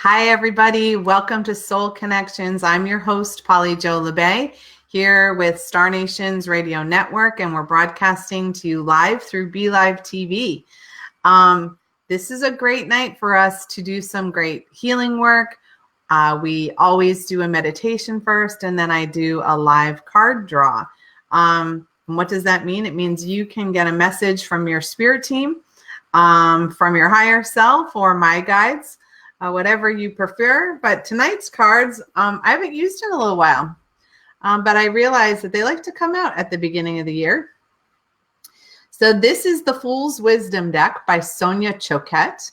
Hi, everybody. Welcome to Soul Connections. I'm your host, Jo Labbé, here with Star Nations Radio Network, and we're broadcasting to you live through Be Live TV. This is a great night for us to do some great healing work. We always do a meditation first, and then I do a live card draw. What does that mean? It means you can get a message from your spirit team, from your higher self, or my guides. Whatever you prefer. But tonight's cards, I haven't used in a little while, but I realized that they like to come out at the beginning of the year. So this is the Fool's Wisdom deck by Sonia Choquette.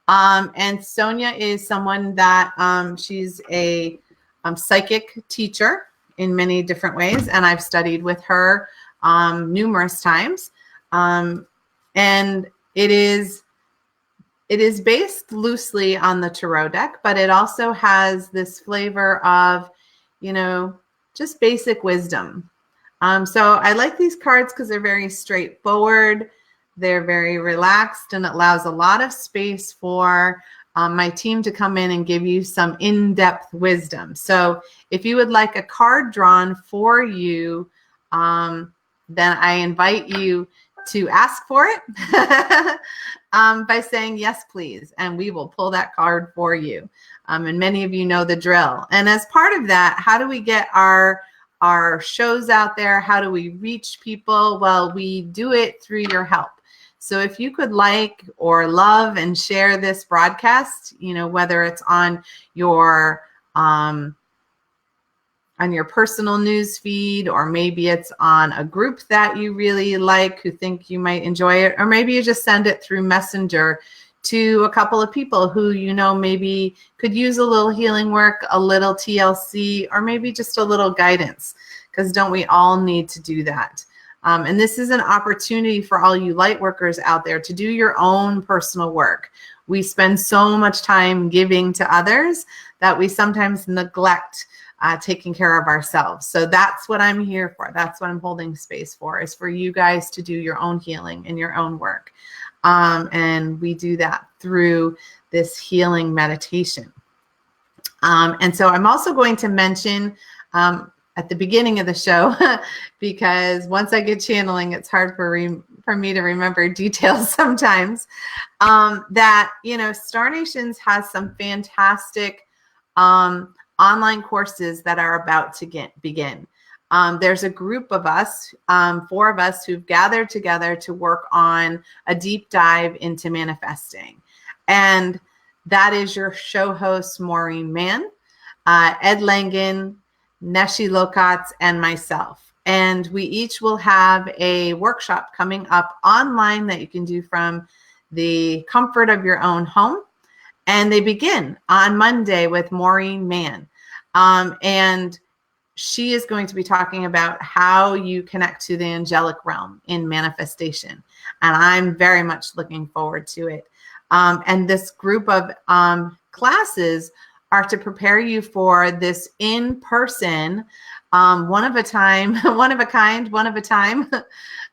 And Sonia is someone that she's a psychic teacher in many different ways, and I've studied with her numerous times. And it is based loosely on the tarot deck, but it also has this flavor of, just basic wisdom. So I like these cards because they're very straightforward. They're very relaxed, and it allows a lot of space for my team to come in and give you some in-depth wisdom. So if you would like a card drawn for you, then I invite you to ask for it by saying yes, please, and we will pull that card for you. And many of you know the drill. And as part of that, how do we get our shows out there? How do we reach people? Well, we do it through your help. So if you could like or love and share this broadcast, whether it's on your personal news feed, or maybe it's on a group that you really like who think you might enjoy it, or maybe you just send it through Messenger to a couple of people who maybe could use a little healing work, a little TLC, or maybe just a little guidance, because don't we all need to do that? And this is an opportunity for all you light workers out there to do your own personal work. We spend so much time giving to others that we sometimes neglect taking care of ourselves. So that's what I'm here for. That's what I'm holding space for, is for you guys to do your own healing and your own work. And we do that through this healing meditation. And so I'm also going to mention at the beginning of the show, because once I get channeling, it's hard for me to remember details sometimes, that, Star Nations has some fantastic online courses that are about to begin. There's a group of us, 4 of us, who've gathered together to work on a deep dive into manifesting. And that is your show hosts, Maureen Mann, Ed Langen, Neshi Lokatz, and myself. And we each will have a workshop coming up online that you can do from the comfort of your own home. And they begin on Monday with Maureen Mann. And she is going to be talking about how you connect to the angelic realm in manifestation. And I'm very much looking forward to it. And this group of classes are to prepare you for this in-person, one of a time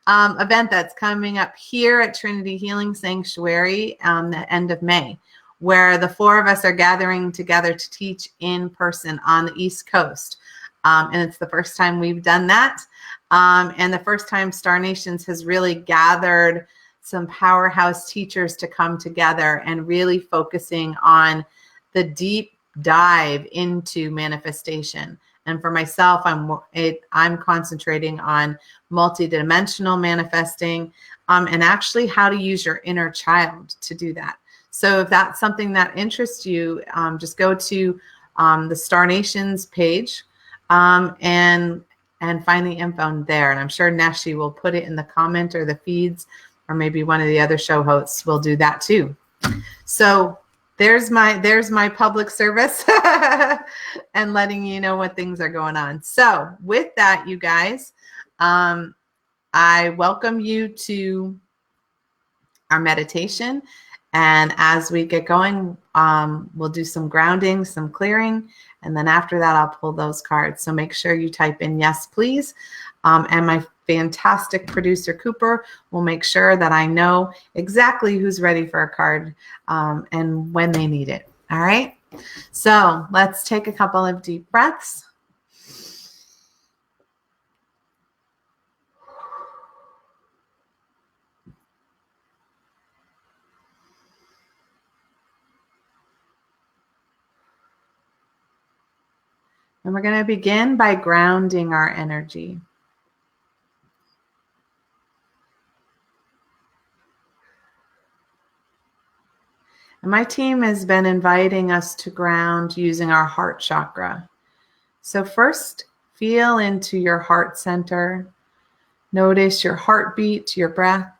event that's coming up here at Trinity Healing Sanctuary the end of May, where the 4 of us are gathering together to teach in person on the East Coast. And it's the first time we've done that. And the first time Star Nations has really gathered some powerhouse teachers to come together and really focusing on the deep dive into manifestation. And for myself, I'm concentrating on multidimensional manifesting, and actually how to use your inner child to do that. So if that's something that interests you, just go to the Star Nations page and find the info there. And I'm sure Neshi will put it in the comment or the feeds, or maybe one of the other show hosts will do that too. So there's my public service and letting you know what things are going on. So with that, you guys, I welcome you to our meditation. And as we get going, we'll do some grounding, some clearing, and then after that, I'll pull those cards. So make sure you type in yes, please. And my fantastic producer, Cooper, will make sure that I know exactly who's ready for a card and when they need it. All right. So let's take a couple of deep breaths. And we're going to begin by grounding our energy. And my team has been inviting us to ground using our heart chakra. So first, feel into your heart center. Notice your heartbeat, your breath.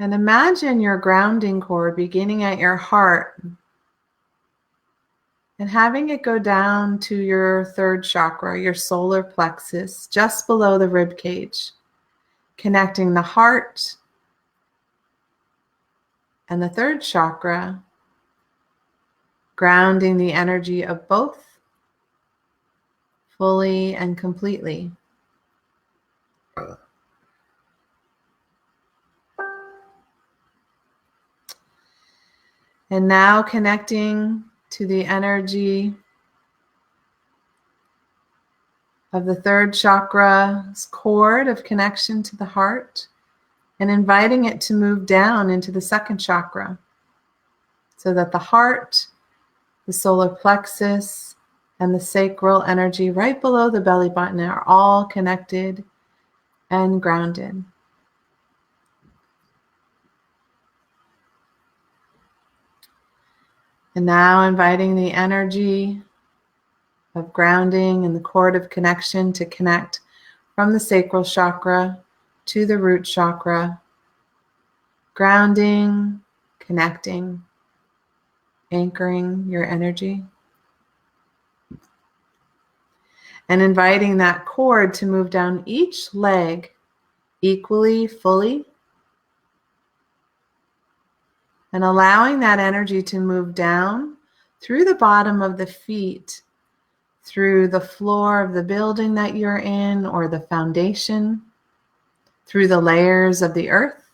And imagine your grounding cord beginning at your heart and having it go down to your third chakra, your solar plexus, just below the rib cage, connecting the heart and the third chakra, grounding the energy of both fully and completely. And now connecting to the energy of the third chakra's cord of connection to the heart and inviting it to move down into the second chakra so that the heart, the solar plexus, and the sacral energy right below the belly button are all connected and grounded. And now inviting the energy of grounding and the cord of connection to connect from the sacral chakra to the root chakra, grounding, connecting, anchoring your energy. And inviting that cord to move down each leg equally, fully, and allowing that energy to move down through the bottom of the feet, through the floor of the building that you're in or the foundation, through the layers of the earth.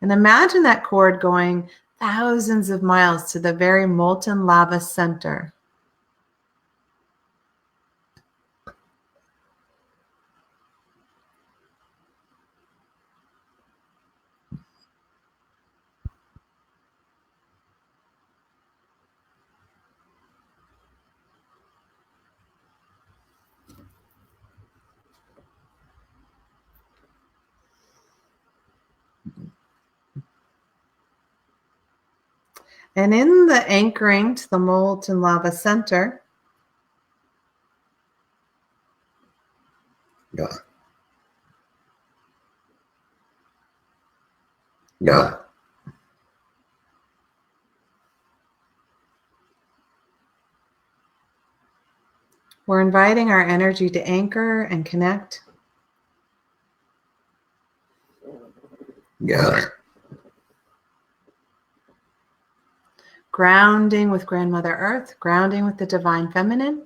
And imagine that cord going thousands of miles to the very molten lava center. And in the anchoring to the molten lava center, we're inviting our energy to anchor and connect. Grounding with Grandmother Earth, grounding with the Divine Feminine.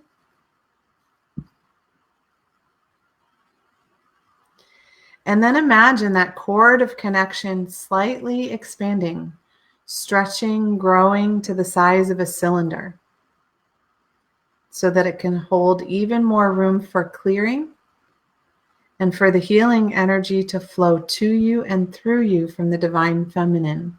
And then imagine that cord of connection slightly expanding, stretching, growing to the size of a cylinder so that it can hold even more room for clearing and for the healing energy to flow to you and through you from the Divine Feminine.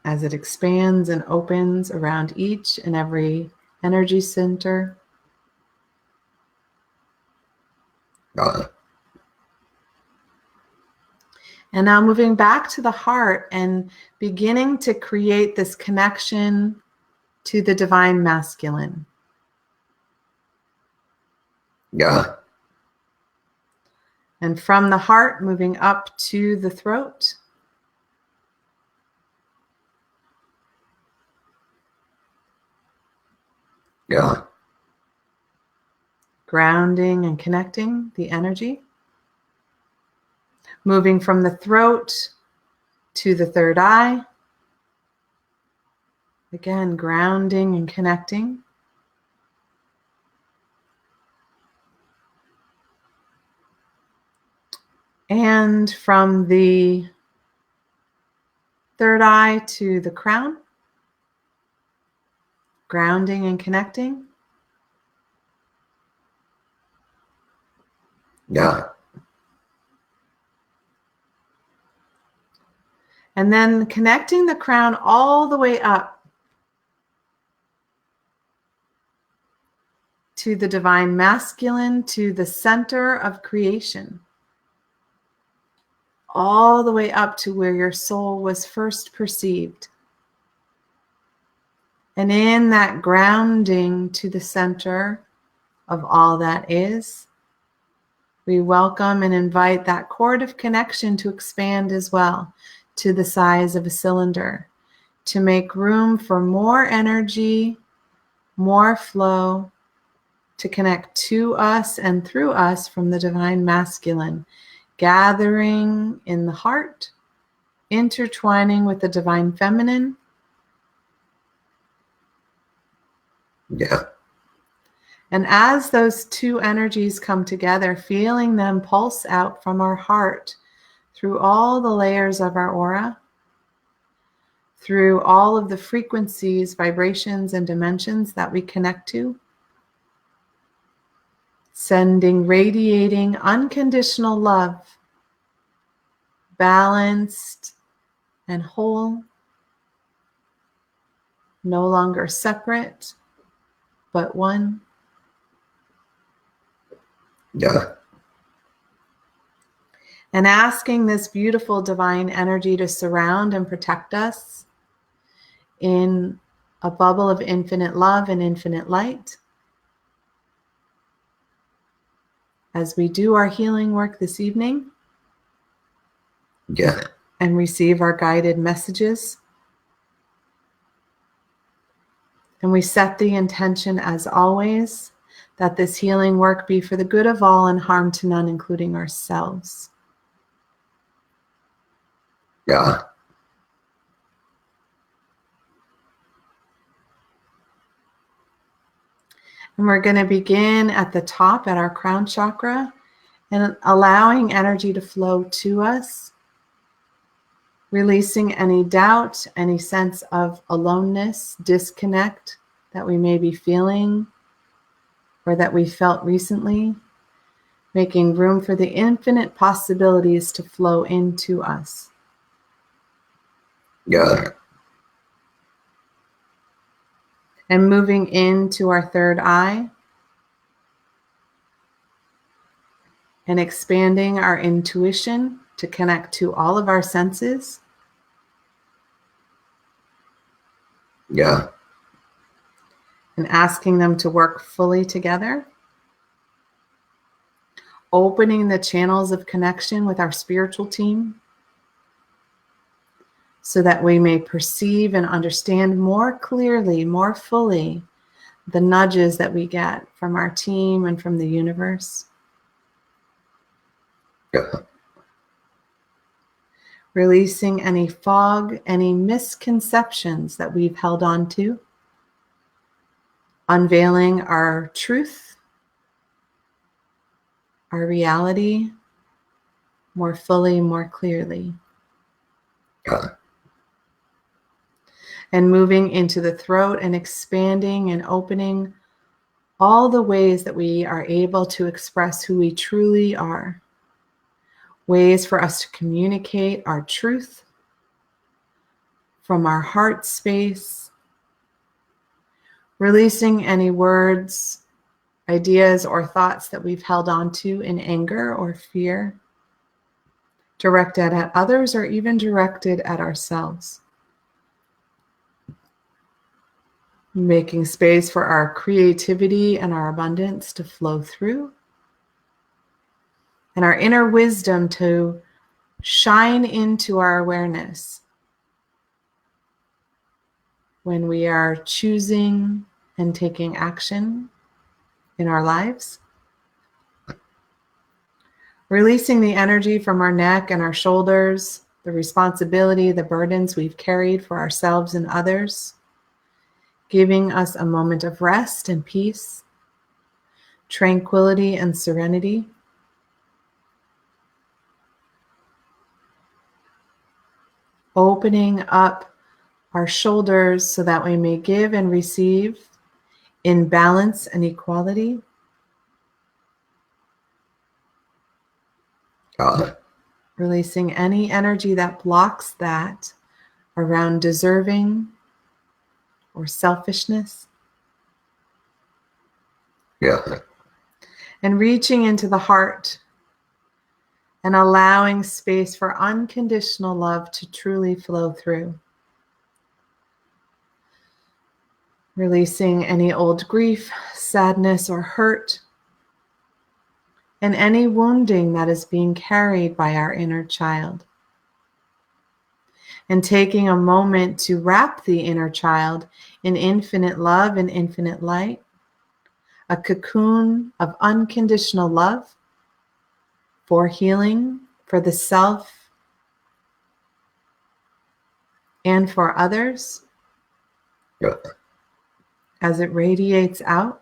As it expands and opens around each and every energy center. And now moving back to the heart and beginning to create this connection to the Divine Masculine. And from the heart, moving up to the throat. Grounding and connecting the energy. Moving from the throat to the third eye. Again, grounding and connecting. And from the third eye to the crown, grounding and connecting. Yeah. And then connecting the crown all the way up to the divine masculine, to the center of creation. All the way up to where your soul was first perceived. And in that grounding to the center of all that is, we welcome and invite that cord of connection to expand as well to the size of a cylinder, to make room for more energy, more flow, to connect to us and through us from the divine masculine, gathering in the heart, intertwining with the divine feminine. Yeah. And as those two energies come together, feeling them pulse out from our heart through all the layers of our aura, through all of the frequencies, vibrations, and dimensions that we connect to, sending, radiating unconditional love, balanced and whole, no longer separate, but one. Yeah. And asking this beautiful divine energy to surround and protect us in a bubble of infinite love and infinite light. As we do our healing work this evening, Yeah. and receive our guided messages. And we set the intention, as always, that this healing work be for the good of all and harm to none, including ourselves. Yeah. And we're going to begin at the top at our crown chakra and allowing energy to flow to us, releasing any doubt, any sense of aloneness, disconnect that we may be feeling or that we felt recently, making room for the infinite possibilities to flow into us. Yeah. And moving into our third eye and expanding our intuition to connect to all of our senses. Yeah. And asking them to work fully together. Opening the channels of connection with our spiritual team so that we may perceive and understand more clearly, more fully, the nudges that we get from our team and from the universe. Yeah. Releasing any fog, any misconceptions that we've held on to. Unveiling our truth, our reality, more fully, more clearly. Yeah. And moving into the throat and expanding and opening all the ways that we are able to express who we truly are. Ways for us to communicate our truth from our heart space. Releasing any words, ideas, or thoughts that we've held on to in anger or fear, directed at others or even directed at ourselves. Making space for our creativity and our abundance to flow through, and our inner wisdom to shine into our awareness when we are choosing and taking action in our lives. Releasing the energy from our neck and our shoulders, the responsibility, the burdens we've carried for ourselves and others. Giving us a moment of rest and peace, tranquility and serenity. opening up our shoulders so that we may give and receive in balance and equality. Ja. Releasing any energy that blocks that around deserving or selfishness. Ja. And reaching into the heart and allowing space for unconditional love to truly flow through. Releasing any old grief, sadness, or hurt, and any wounding that is being carried by our inner child. And taking a moment to wrap the inner child in infinite love and infinite light, a cocoon of unconditional love for healing, for the self, and for others. Ja. As it radiates out.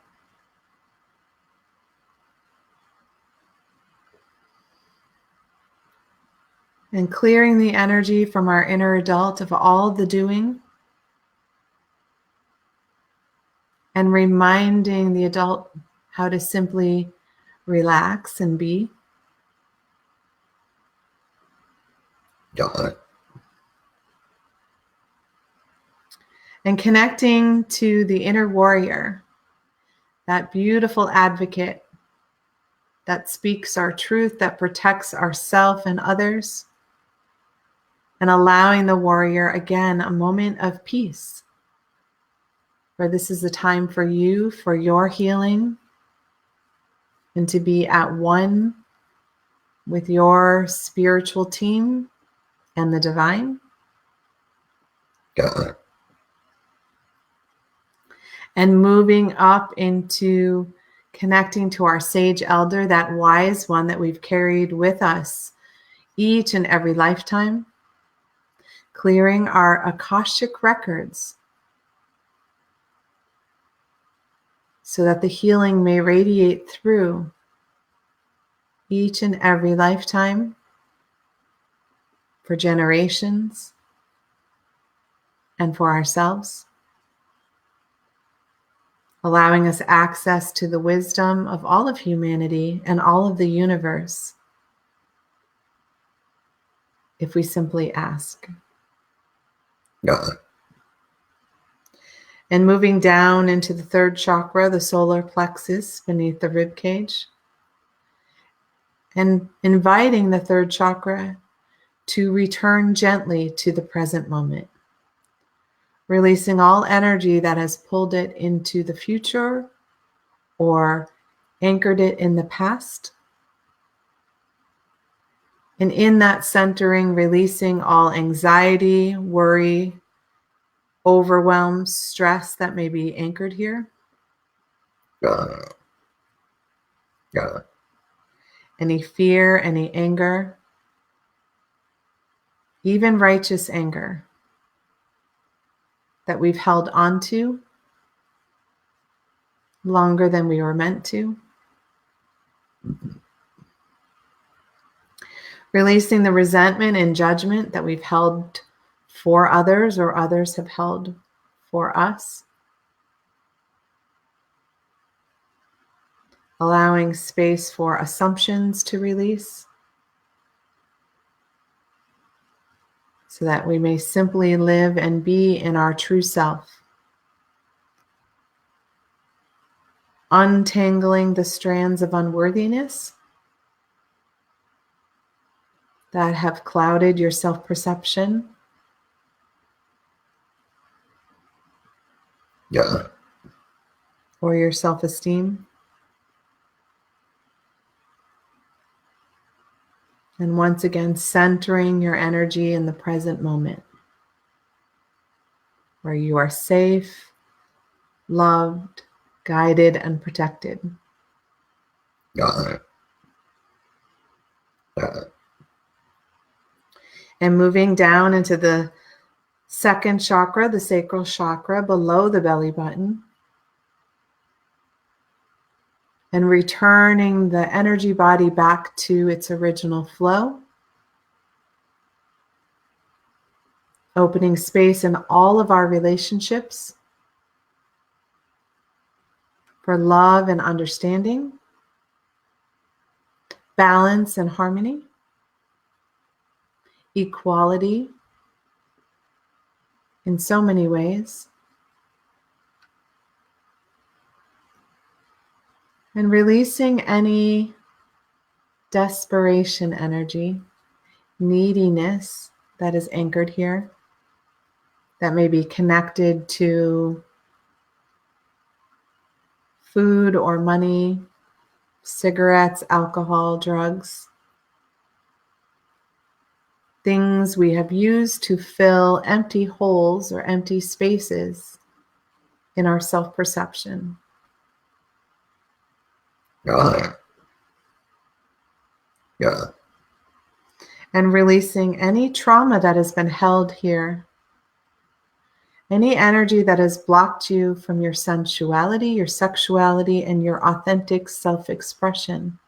And clearing the energy from our inner adult of all the doing. And reminding the adult how to simply relax and be. Ja. And connecting to the inner warrior, that beautiful advocate that speaks our truth, that protects ourselves and others. And allowing the warrior, again, a moment of peace. Where this is a time for you, for your healing, and to be at one with your spiritual team and the divine. Ja. And moving up into connecting to our sage elder, that wise one that we've carried with us each and every lifetime. Clearing our Akashic records so that the healing may radiate through each and every lifetime for generations and for ourselves. Allowing us access to the wisdom of all of humanity and all of the universe if we simply ask. Ja. And moving down into the third chakra, the solar plexus beneath the rib cage. And inviting the third chakra to return gently to the present moment. Releasing all energy that has pulled it into the future or anchored it in the past. And in that centering, releasing all anxiety, worry, overwhelm, stress that may be anchored here. Ja. Ja. Any fear, any anger, even righteous anger that we've held onto longer than we were meant to. Releasing the resentment and judgment that we've held for others or others have held for us. Allowing space for assumptions to release so that we may simply live and be in our true self. Untangling the strands of unworthiness that have clouded your self-perception. Ja. Or your self-esteem. And once again, centering your energy in the present moment, where you are safe, loved, guided, and protected. Ja. Ja. And moving down into the second chakra, the sacral chakra, below the belly button. And returning the energy body back to its original flow. opening space in all of our relationships for love and understanding, balance and harmony, equality in so many ways, and releasing any desperation energy, neediness that is anchored here, that may be connected to food or money, cigarettes, alcohol, drugs, things we have used to fill empty holes or empty spaces in our self-perception. Got it. Got it. And releasing any trauma that has been held here, any energy that has blocked you from your sensuality, your sexuality, and your authentic self-expression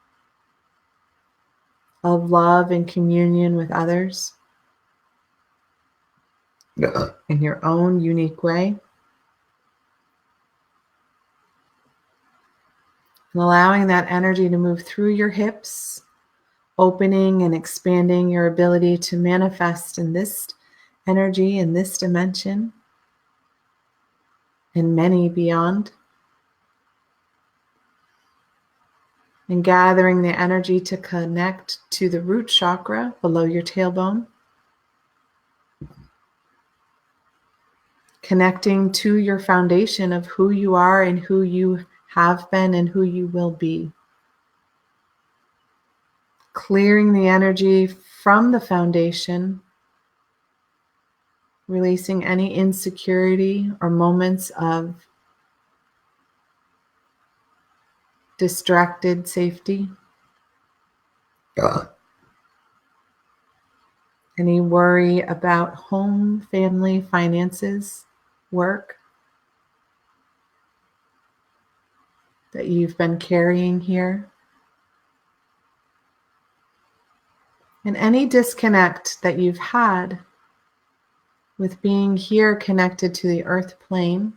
of love and communion with others Got it. in your own unique way. And allowing that energy to move through your hips, opening and expanding your ability to manifest in this energy, in this dimension, and many beyond. And gathering the energy to connect to the root chakra below your tailbone. Connecting to your foundation of who you are and who you have been and who you will be. Clearing the energy from the foundation, releasing any insecurity or moments of distracted safety, Got it. any worry about home, family, finances, work that you've been carrying here. And any disconnect that you've had with being here connected to the earth plane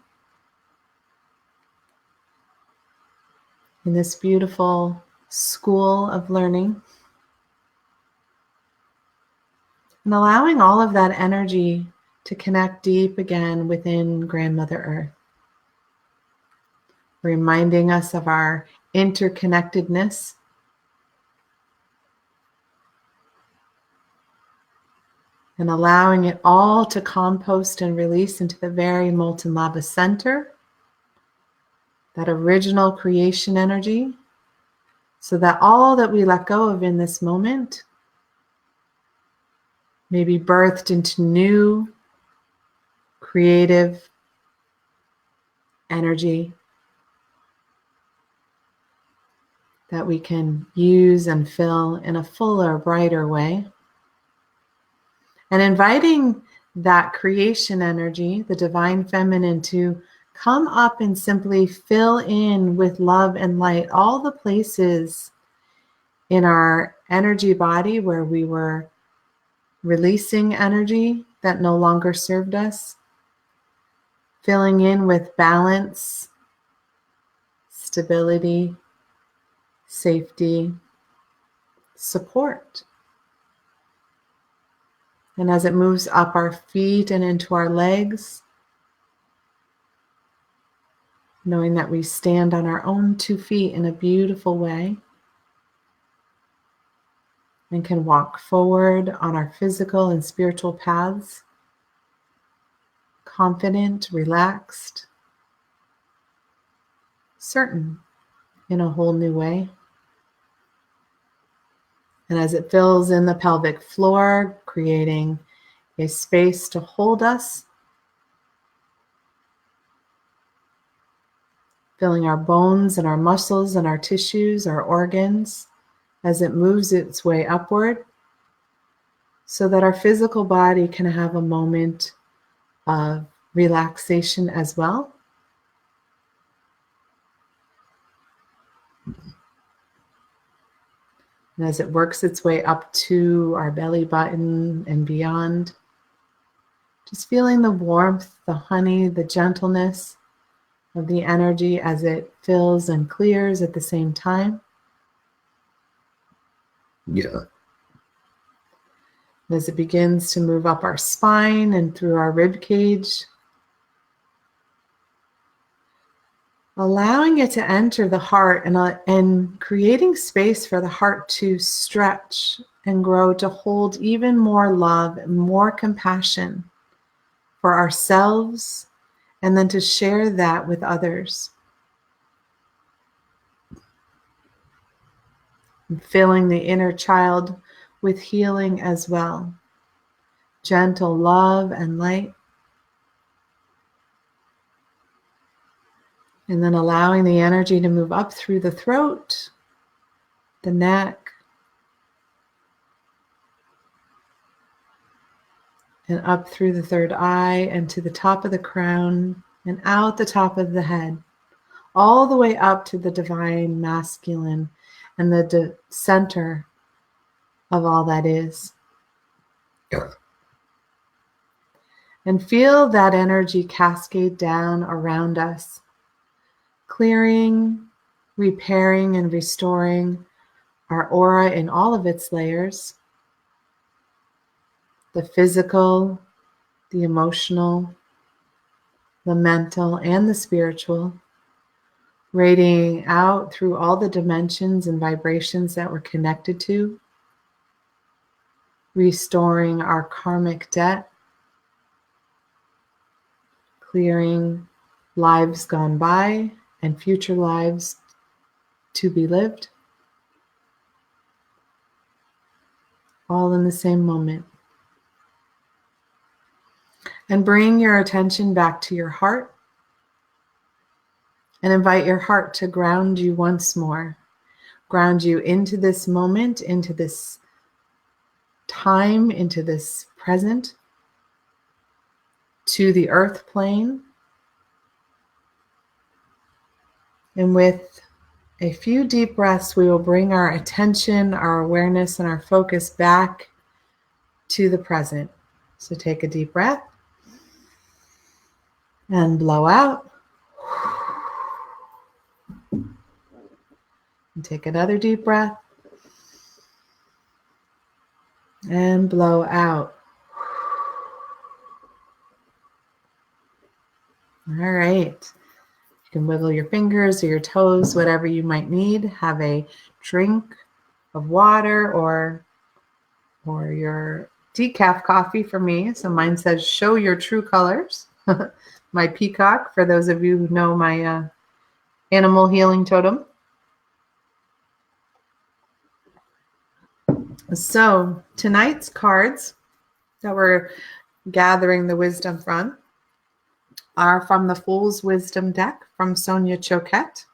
in this beautiful school of learning. And allowing all of that energy to connect deep again within Grandmother Earth. Reminding us of our interconnectedness. And allowing it all to compost and release into the very molten lava center, that original creation energy, so that all that we let go of in this moment may be birthed into new creative energy that we can use and fill in a fuller, brighter way. And inviting that creation energy, the divine feminine, to come up and simply fill in with love and light all the places in our energy body where we were releasing energy that no longer served us, filling in with balance, stability, safety, support. And as it moves up our feet and into our legs, knowing that we stand on our own 2 feet in a beautiful way and can walk forward on our physical and spiritual paths, confident, relaxed, certain in a whole new way. And as it fills in the pelvic floor, creating a space to hold us, filling our bones and our muscles and our tissues, our organs, as it moves its way upward, so that our physical body can have a moment of relaxation as well. And as it works its way up to our belly button and beyond, Just feeling the warmth, the honey, the gentleness of the energy as it fills and clears at the same time. Yeah. As it begins to move up our spine and through our rib cage, allowing it to enter the heart and creating space for the heart to stretch and grow, to hold even more love and more compassion for ourselves, and then to share that with others. And filling the inner child with healing as well. Gentle love and light. And then allowing the energy to move up through the throat, the neck, and up through the third eye and to the top of the crown and out the top of the head, all the way up to the divine masculine and the center of all that is. Yeah. And feel that energy cascade down around us, clearing, repairing, and restoring our aura in all of its layers. The physical, the emotional, the mental, and the spiritual, radiating out through all the dimensions and vibrations that we're connected to, restoring our karmic debt, clearing lives gone by and future lives to be lived, all in the same moment. And bring your attention back to your heart and invite your heart to ground you once more. Ground you into this moment, into this time, into this present, to the earth plane. And with a few deep breaths, we will bring our attention, our awareness, and our focus back to the present. So take a deep breath and blow out. And take another deep breath and blow out. All right. You can wiggle your fingers or your toes, whatever you might need. Have a drink of water or your decaf coffee for me. So mine says, show your true colors. My peacock, for those of you who know my animal healing totem. So tonight's cards that we're gathering the wisdom from are from the Fool's Wisdom deck from Sonia Choquette.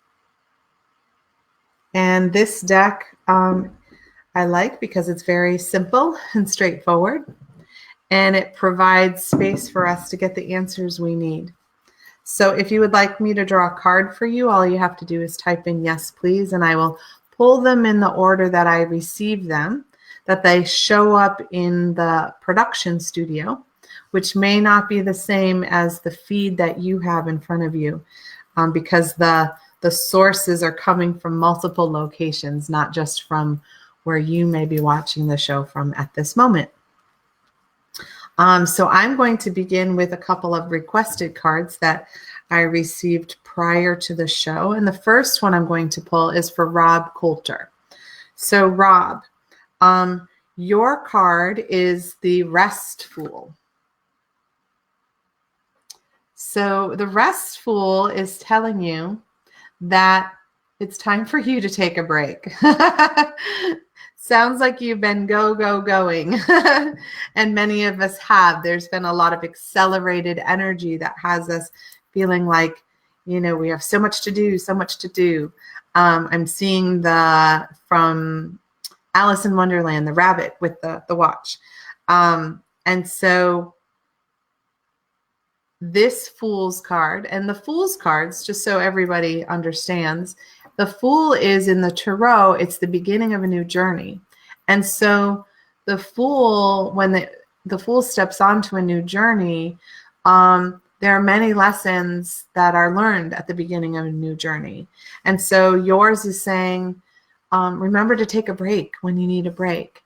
And this deck I like because it's very simple and straightforward, and it provides space for us to get the answers we need. So if you would like me to draw a card for you, all you have to do is type in yes, please, and I will pull them in the order that I receive them, that they show up in the production studio, which may not be the same as the feed that you have in front of you, because the sources are coming from multiple locations, not just from where you may be watching the show from at this moment. So I'm going to begin with a couple of requested cards that I received prior to the show. And the first one I'm going to pull is for Rob Coulter. So Rob, your card is the Rest Fool. So the Rest Fool is telling you that it's time for you to take a break. Sounds like you've been going. And many of us have. There's been a lot of accelerated energy that has us feeling like, we have so much to do. I'm seeing from Alice in Wonderland, the rabbit with the watch. And so this Fool's card, and the Fool's cards, just so everybody understands, the Fool is in the Tarot, it's the beginning of a new journey. And so the Fool, when the Fool steps onto a new journey, there are many lessons that are learned at the beginning of a new journey. And so yours is saying, remember to take a break when you need a break.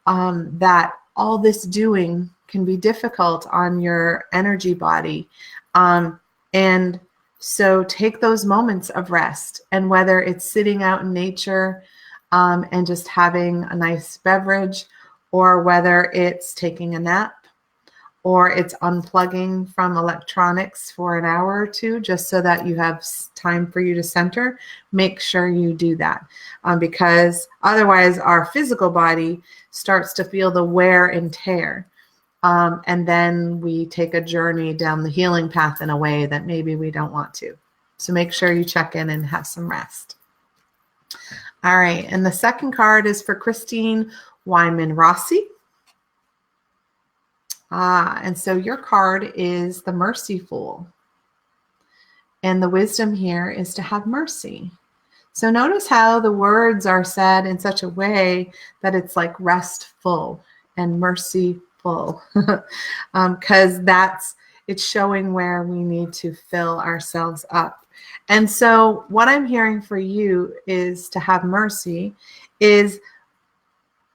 That all this doing can be difficult on your energy body. And so take those moments of rest. And whether it's sitting out in nature and just having a nice beverage, or whether it's taking a nap, or it's unplugging from electronics for an hour or two, just so that you have time for you to center, make sure you do that. Because otherwise our physical body starts to feel the wear and tear. And then we take a journey down the healing path in a way that maybe we don't want to. So make sure you check in and have some rest. All right. And the second card is for Christine Wyman Rossi. And so your card is the Mercy Fool. And the wisdom here is to have mercy. So notice how the words are said in such a way that it's like restful and merciful, because it's showing where we need to fill ourselves up. And so what I'm hearing for you is to have mercy is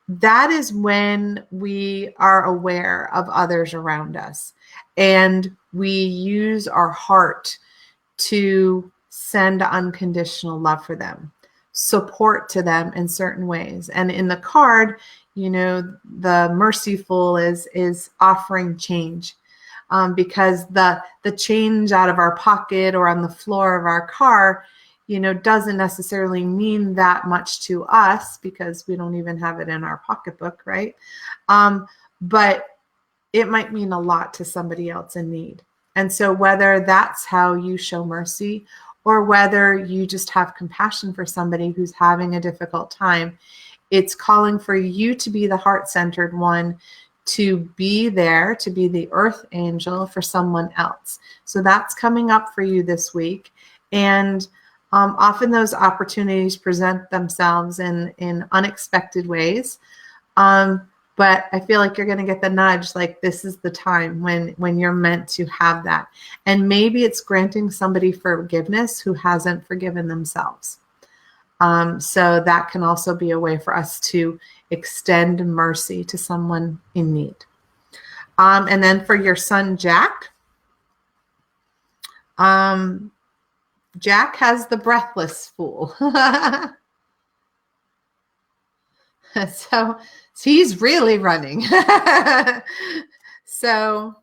that is when we are aware of others around us and we use our heart to send unconditional love for them, support to them in certain ways. And in the card, you know, the merciful is offering change, because the change out of our pocket or on the floor of our car, you know, doesn't necessarily mean that much to us because we don't even have it in our pocketbook, right? But it might mean a lot to somebody else in need. And so whether that's how you show mercy, or whether you just have compassion for somebody who's having a difficult time, it's calling for you to be the heart-centered one, to be there, to be the earth angel for someone else. So that's coming up for you this week. And often those opportunities present themselves in unexpected ways. But I feel like you're going to get the nudge, like this is the time when you're meant to have that. And maybe it's granting somebody forgiveness who hasn't forgiven themselves. So that can also be a way for us to extend mercy to someone in need. And then for your son, Jack, Jack has the breathless fool. So he's really running. So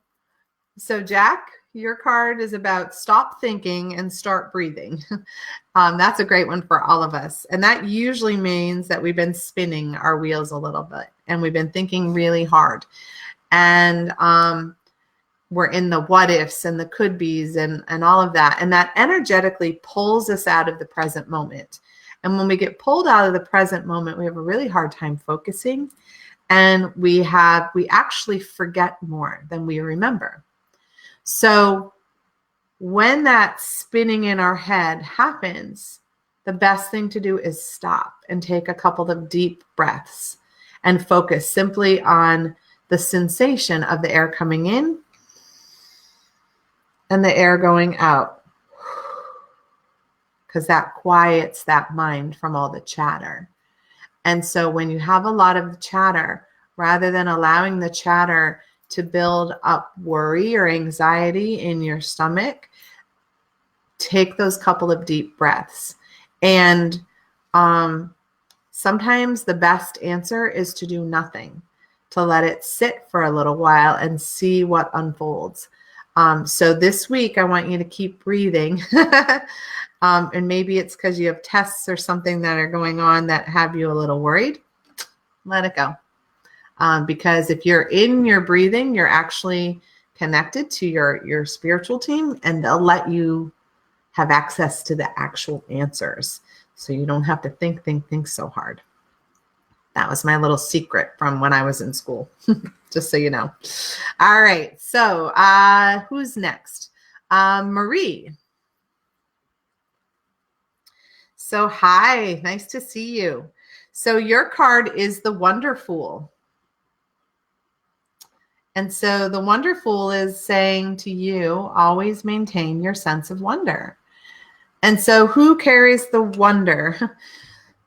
Jack, your card is about stop thinking and start breathing. That's a great one for all of us. And that usually means that we've been spinning our wheels a little bit and we've been thinking really hard. And we're in the what ifs and the could be's and all of that. And that energetically pulls us out of the present moment. And when we get pulled out of the present moment, we have a really hard time focusing, and we actually forget more than we remember. So when that spinning in our head happens, the best thing to do is stop and take a couple of deep breaths and focus simply on the sensation of the air coming in and the air going out, because that quiets that mind from all the chatter. And so when you have a lot of chatter, rather than allowing the chatter to build up worry or anxiety in your stomach, take those couple of deep breaths. And sometimes the best answer is to do nothing, to let it sit for a little while and see what unfolds. So this week, I want you to keep breathing. And maybe it's because you have tests or something that are going on that have you a little worried. Let it go. Because if you're in your breathing, you're actually connected to your spiritual team, and they'll let you have access to the actual answers. So you don't have to think so hard. That was my little secret from when I was in school, just so you know. All right. So who's next? Marie. So hi, nice to see you. So your card is the Wonder Fool. And so the wonderful is saying to you, always maintain your sense of wonder. And so who carries the wonder?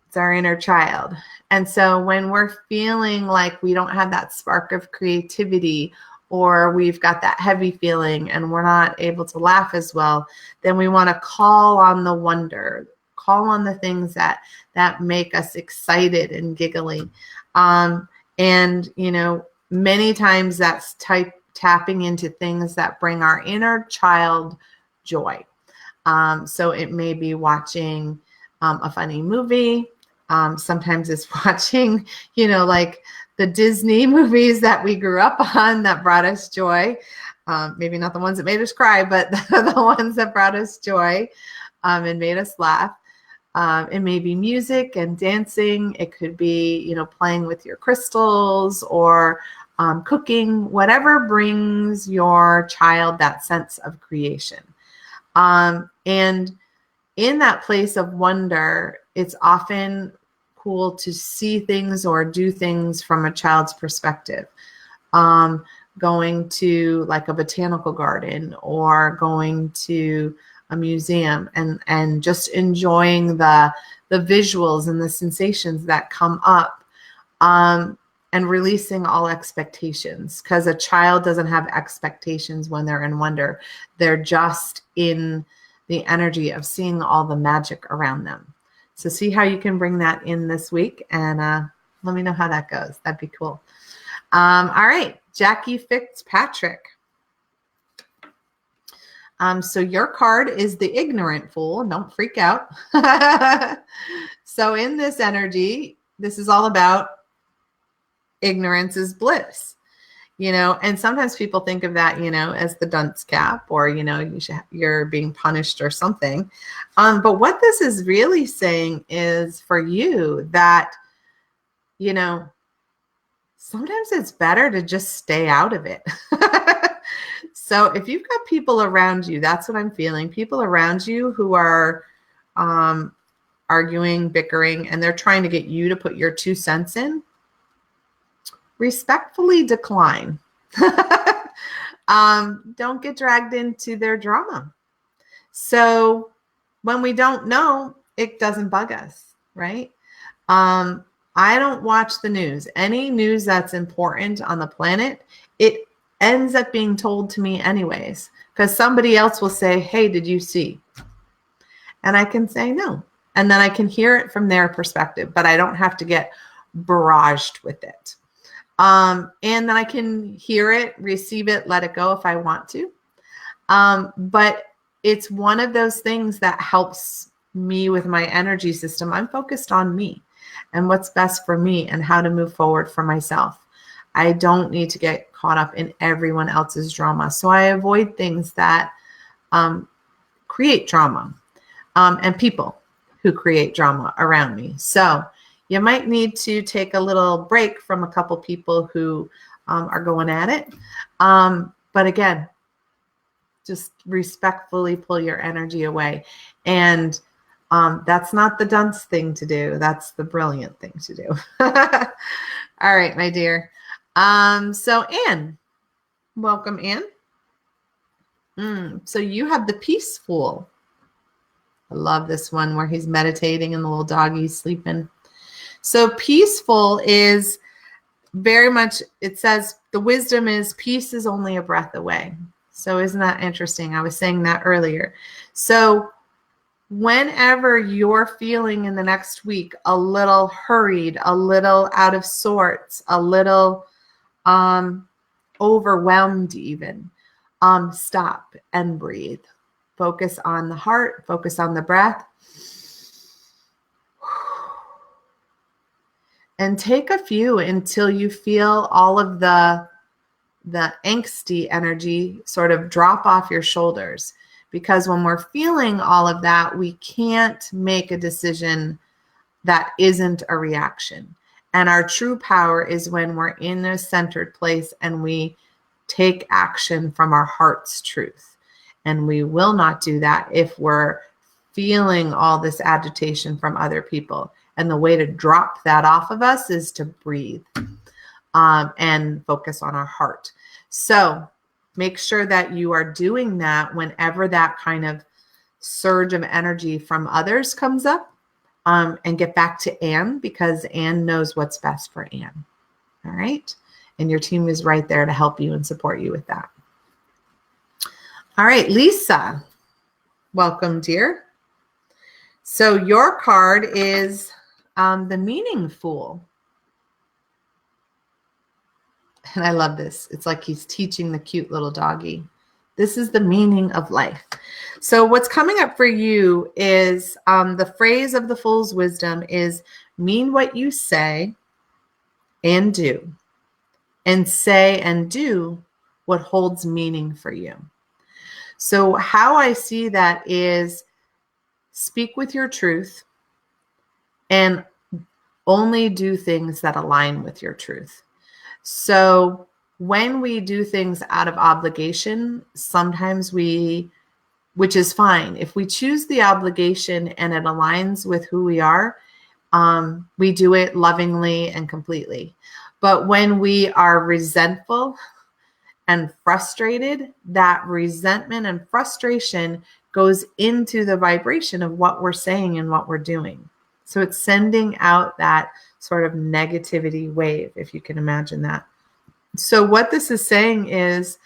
It's our inner child. And so when we're feeling like we don't have that spark of creativity, or we've got that heavy feeling and we're not able to laugh as well, then we want to call on the wonder, call on the things that make us excited and giggly. And, you know, many times that's tapping into things that bring our inner child joy. So it may be watching a funny movie. Sometimes it's watching, you know, like the Disney movies that we grew up on that brought us joy. Maybe not the ones that made us cry, but the ones that brought us joy and made us laugh. It may be music and dancing. It could be, you know, playing with your crystals or cooking, whatever brings your child that sense of creation. And in that place of wonder, it's often cool to see things or do things from a child's perspective. Going to like a botanical garden or going to a museum and just enjoying the visuals and the sensations that come up, and releasing all expectations, because a child doesn't have expectations when they're in wonder. They're just in the energy of seeing all the magic around them. So see how you can bring that in this week, and let me know how that goes. That'd be cool. All right, Jackie Fitzpatrick. So your card is the ignorant fool. Don't freak out. So in this energy, this is all about ignorance is bliss, you know, and sometimes people think of that, you know, as the dunce cap, or, you know, you're being punished or something. But what this is really saying is for you that, you know, sometimes it's better to just stay out of it. So if you've got people around you, that's what I'm feeling. People around you who are arguing, bickering, and they're trying to get you to put your 2 cents in, respectfully decline. Don't get dragged into their drama. So when we don't know, it doesn't bug us, right? I don't watch the news. Any news that's important on the planet, it ends up being told to me anyways, because somebody else will say, hey, did you see? And I can say no. And then I can hear it from their perspective, but I don't have to get barraged with it. And then I can hear it, receive it, let it go if I want to. But it's one of those things that helps me with my energy system. I'm focused on me and what's best for me and how to move forward for myself. I don't need to get caught up in everyone else's drama. So I avoid things that create drama, and people who create drama around me. So you might need to take a little break from a couple people who are going at it. But again, just respectfully pull your energy away. And that's not the dunce thing to do. That's the brilliant thing to do. All right, my dear. So Anne, welcome, Anne. So you have the peaceful. I love this one where he's meditating and the little doggy's sleeping. So peaceful is very much, it says the wisdom is peace is only a breath away. So isn't that interesting? I was saying that earlier. So whenever you're feeling in the next week a little hurried, a little out of sorts, a little overwhelmed even, stop and breathe. Focus on the heart, focus on the breath. And take a few until you feel all of the angsty energy sort of drop off your shoulders. Because when we're feeling all of that, we can't make a decision that isn't a reaction. And our true power is when we're in a centered place and we take action from our heart's truth. And we will not do that if we're feeling all this agitation from other people. And the way to drop that off of us is to breathe and focus on our heart. So make sure that you are doing that whenever that kind of surge of energy from others comes up, and get back to Anne, because Anne knows what's best for Anne. All right. And your team is right there to help you and support you with that. All right, Lisa, welcome, dear. So your card is the Meaning Fool. And I love this. It's like he's teaching the cute little doggy. This is the meaning of life. So what's coming up for you is the phrase of the Fool's wisdom is mean what you say and do, and say and do what holds meaning for you. So how I see that is speak with your truth and only do things that align with your truth. So when we do things out of obligation, sometimes which is fine. If we choose the obligation and it aligns with who we are, we do it lovingly and completely. But when we are resentful and frustrated, that resentment and frustration goes into the vibration of what we're saying and what we're doing. So it's sending out that sort of negativity wave, if you can imagine that. So what this is saying is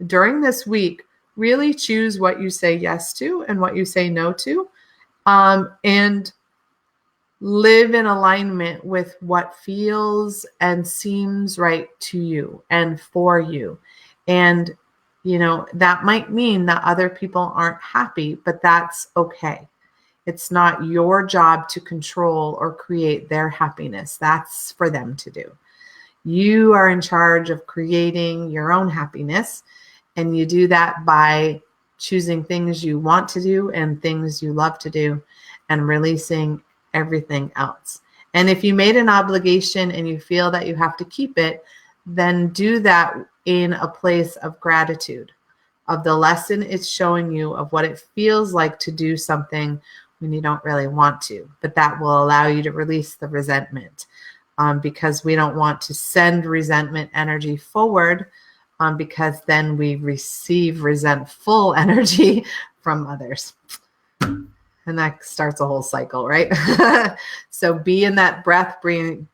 during this week, really choose what you say yes to and what you say no to, and live in alignment with what feels and seems right to you and for you. And, that might mean that other people aren't happy, but that's okay. It's not your job to control or create their happiness. That's for them to do. You are in charge of creating your own happiness, and you do that by choosing things you want to do and things you love to do and releasing everything else. And if you made an obligation and you feel that you have to keep it, then do that in a place of gratitude, of the lesson it's showing you of what it feels like to do something when you don't really want to. But that will allow you to release the resentment, because we don't want to send resentment energy forward, because then we receive resentful energy from others. And that starts a whole cycle, right? So be in that breath, be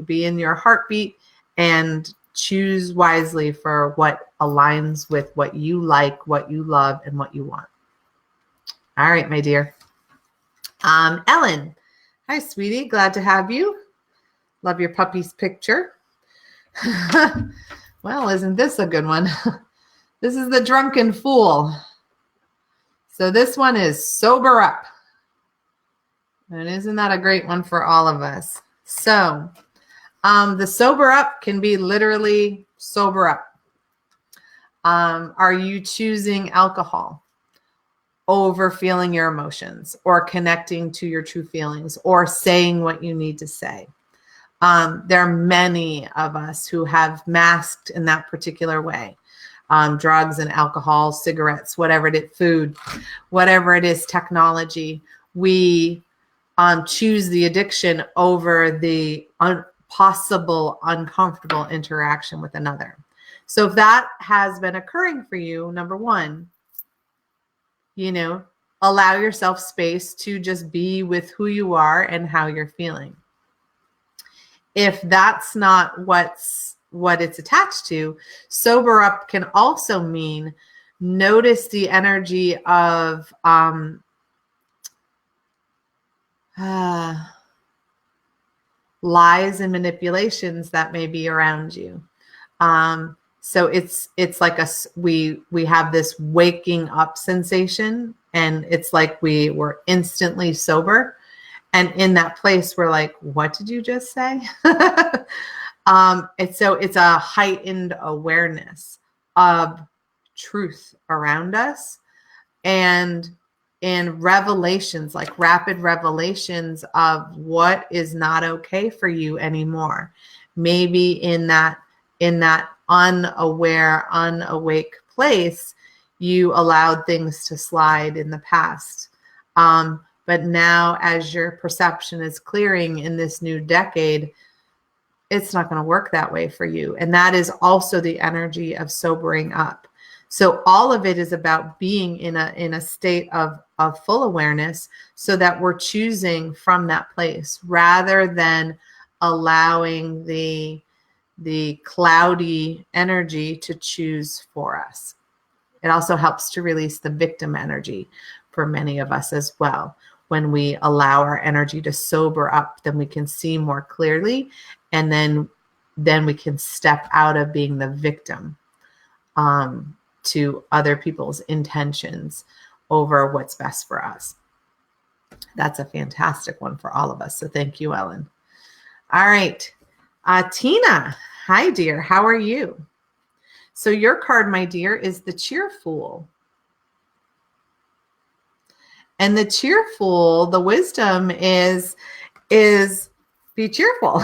in your heartbeat, and choose wisely for what aligns with what you like, what you love, and what you want. All right, my dear. Ellen. Hi, sweetie. Glad to have you. Love your puppy's picture. Well, isn't this a good one? This is the Drunken Fool. So this one is sober up. And isn't that a great one for all of us? So the sober up can be literally sober up. Are you choosing alcohol over feeling your emotions, or connecting to your true feelings, or saying what you need to say? There are many of us who have masked in that particular way. Drugs and alcohol, cigarettes, whatever it is, food, whatever it is, technology. We choose the addiction over the possible uncomfortable interaction with another. So if that has been occurring for you, number one, allow yourself space to just be with who you are and how you're feeling. If that's not what it's attached to, sober up can also mean notice the energy of lies and manipulations that may be around you. So it's like we have this waking up sensation, and it's like we were instantly sober. And in that place, we're like, what did you just say? It's a heightened awareness of truth around us, and in revelations, like rapid revelations of what is not okay for you anymore. Maybe in that unaware, unawake place, you allowed things to slide in the past. But now, as your perception is clearing in this new decade, it's not going to work that way for you. And that is also the energy of sobering up. So all of it is about being in a state of full awareness, so that we're choosing from that place rather than allowing the cloudy energy to choose for us. It also helps to release the victim energy for many of us as well. When we allow our energy to sober up, then we can see more clearly, and then we can step out of being the victim to other people's intentions over what's best for us. That's a fantastic one for all of us. So thank you, Ellen. All right. Tina, hi, dear. How are you? So your card, my dear, is the Cheerful. And the Cheerful, the wisdom is be cheerful.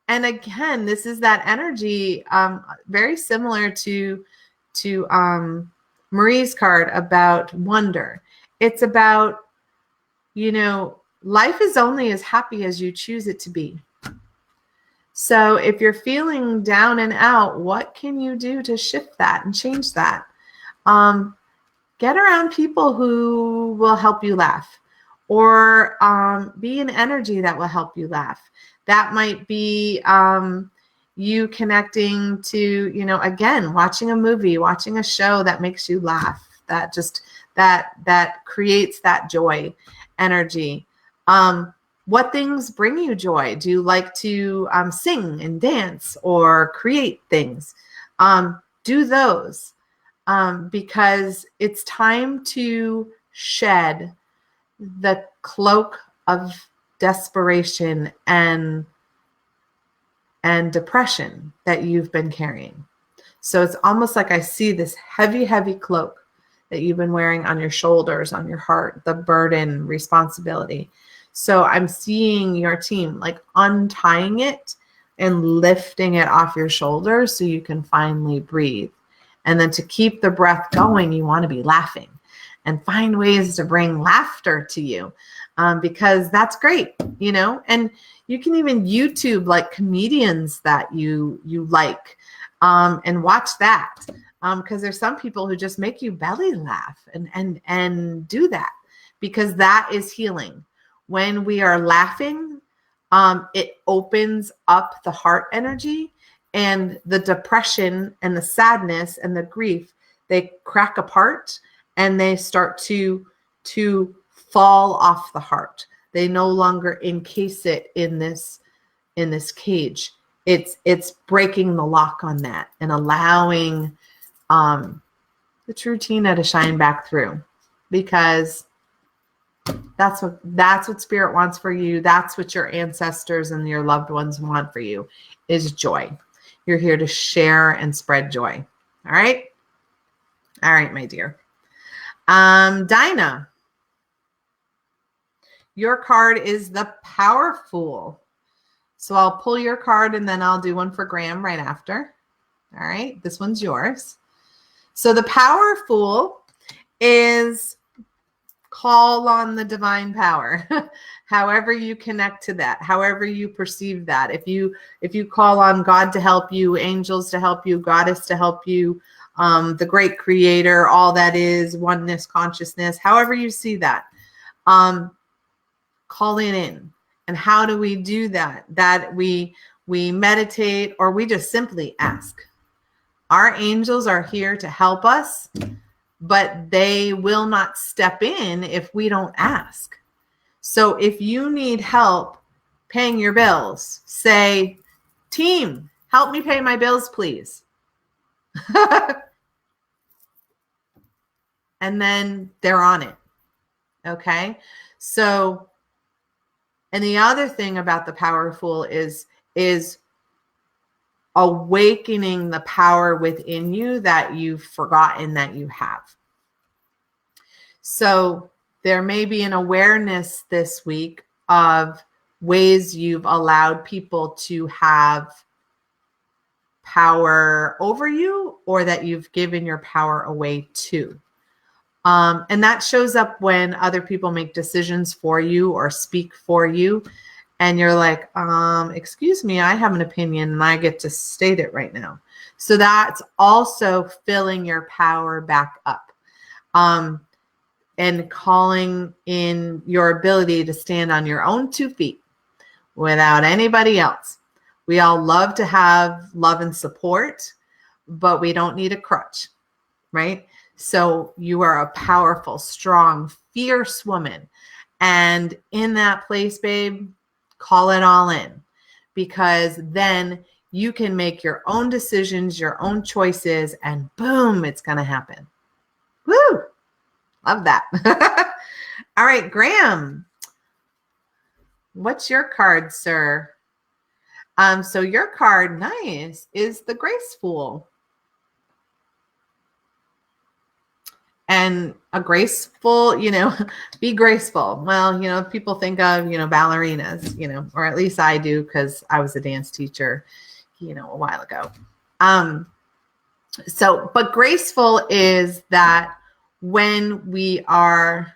And again, this is that energy, very similar to Marie's card about wonder. It's about, life is only as happy as you choose it to be. So if you're feeling down and out, what can you do to shift that and change that? Get around people who will help you laugh, or be an energy that will help you laugh. That might be you connecting to, again, watching a movie, watching a show that makes you laugh, that creates that joy energy. What things bring you joy? Do you like to sing and dance or create things? Do those, because it's time to shed the cloak of desperation and depression that you've been carrying. So it's almost like I see this heavy, heavy cloak that you've been wearing on your shoulders, on your heart, the burden, responsibility. So I'm seeing your team like untying it and lifting it off your shoulders so you can finally breathe. And then to keep the breath going, you want to be laughing and find ways to bring laughter to you, because that's great, and you can even YouTube like comedians that you like, and watch that, because there's some people who just make you belly laugh and do that, because that is healing. When we are laughing, it opens up the heart energy, and the depression and the sadness and the grief, they crack apart and they start to fall off the heart. They no longer encase it in this cage. It's breaking the lock on that and allowing the true Tina to shine back through, because that's what spirit wants for you. That's what your ancestors and your loved ones want for you, is joy. You're here to share and spread joy. All right, my dear. Dinah, your card is the Powerful. So I'll pull your card and then I'll do one for Graham right after. All right, this one's yours. So the Powerful is call on the divine power. However you connect to that, however you perceive that. If you call on God to help you, angels to help you, goddess to help you, the great creator, all that is oneness, consciousness, however you see that, call it in. And how do we do that? That we meditate, or we just simply ask. Our angels are here to help us, but they will not step in if we don't ask. So if you need help paying your bills, say, team, help me pay my bills, please. And then they're on it. Okay. So, and the other thing about the Powerful is awakening the power within you that you've forgotten that you have. So there may be an awareness this week of ways you've allowed people to have power over you, or that you've given your power away to. And that shows up when other people make decisions for you or speak for you. and you're like, excuse me, I have an opinion and I get to state it right now. So that's also filling your power back up, and calling in your ability to stand on your own 2 feet without anybody else. We all love to have love and support, but we don't need a crutch, right? So you are a powerful, strong, fierce woman. And in that place, babe, call it all in, because then you can make your own decisions, your own choices, and boom, it's going to happen. Woo! Love that. All right, Graham, what's your card, sir? So your card, nice, is the Graceful. And a graceful, be graceful. Well, people think of, ballerinas, or at least I do, because I was a dance teacher, a while ago. But graceful is that when we are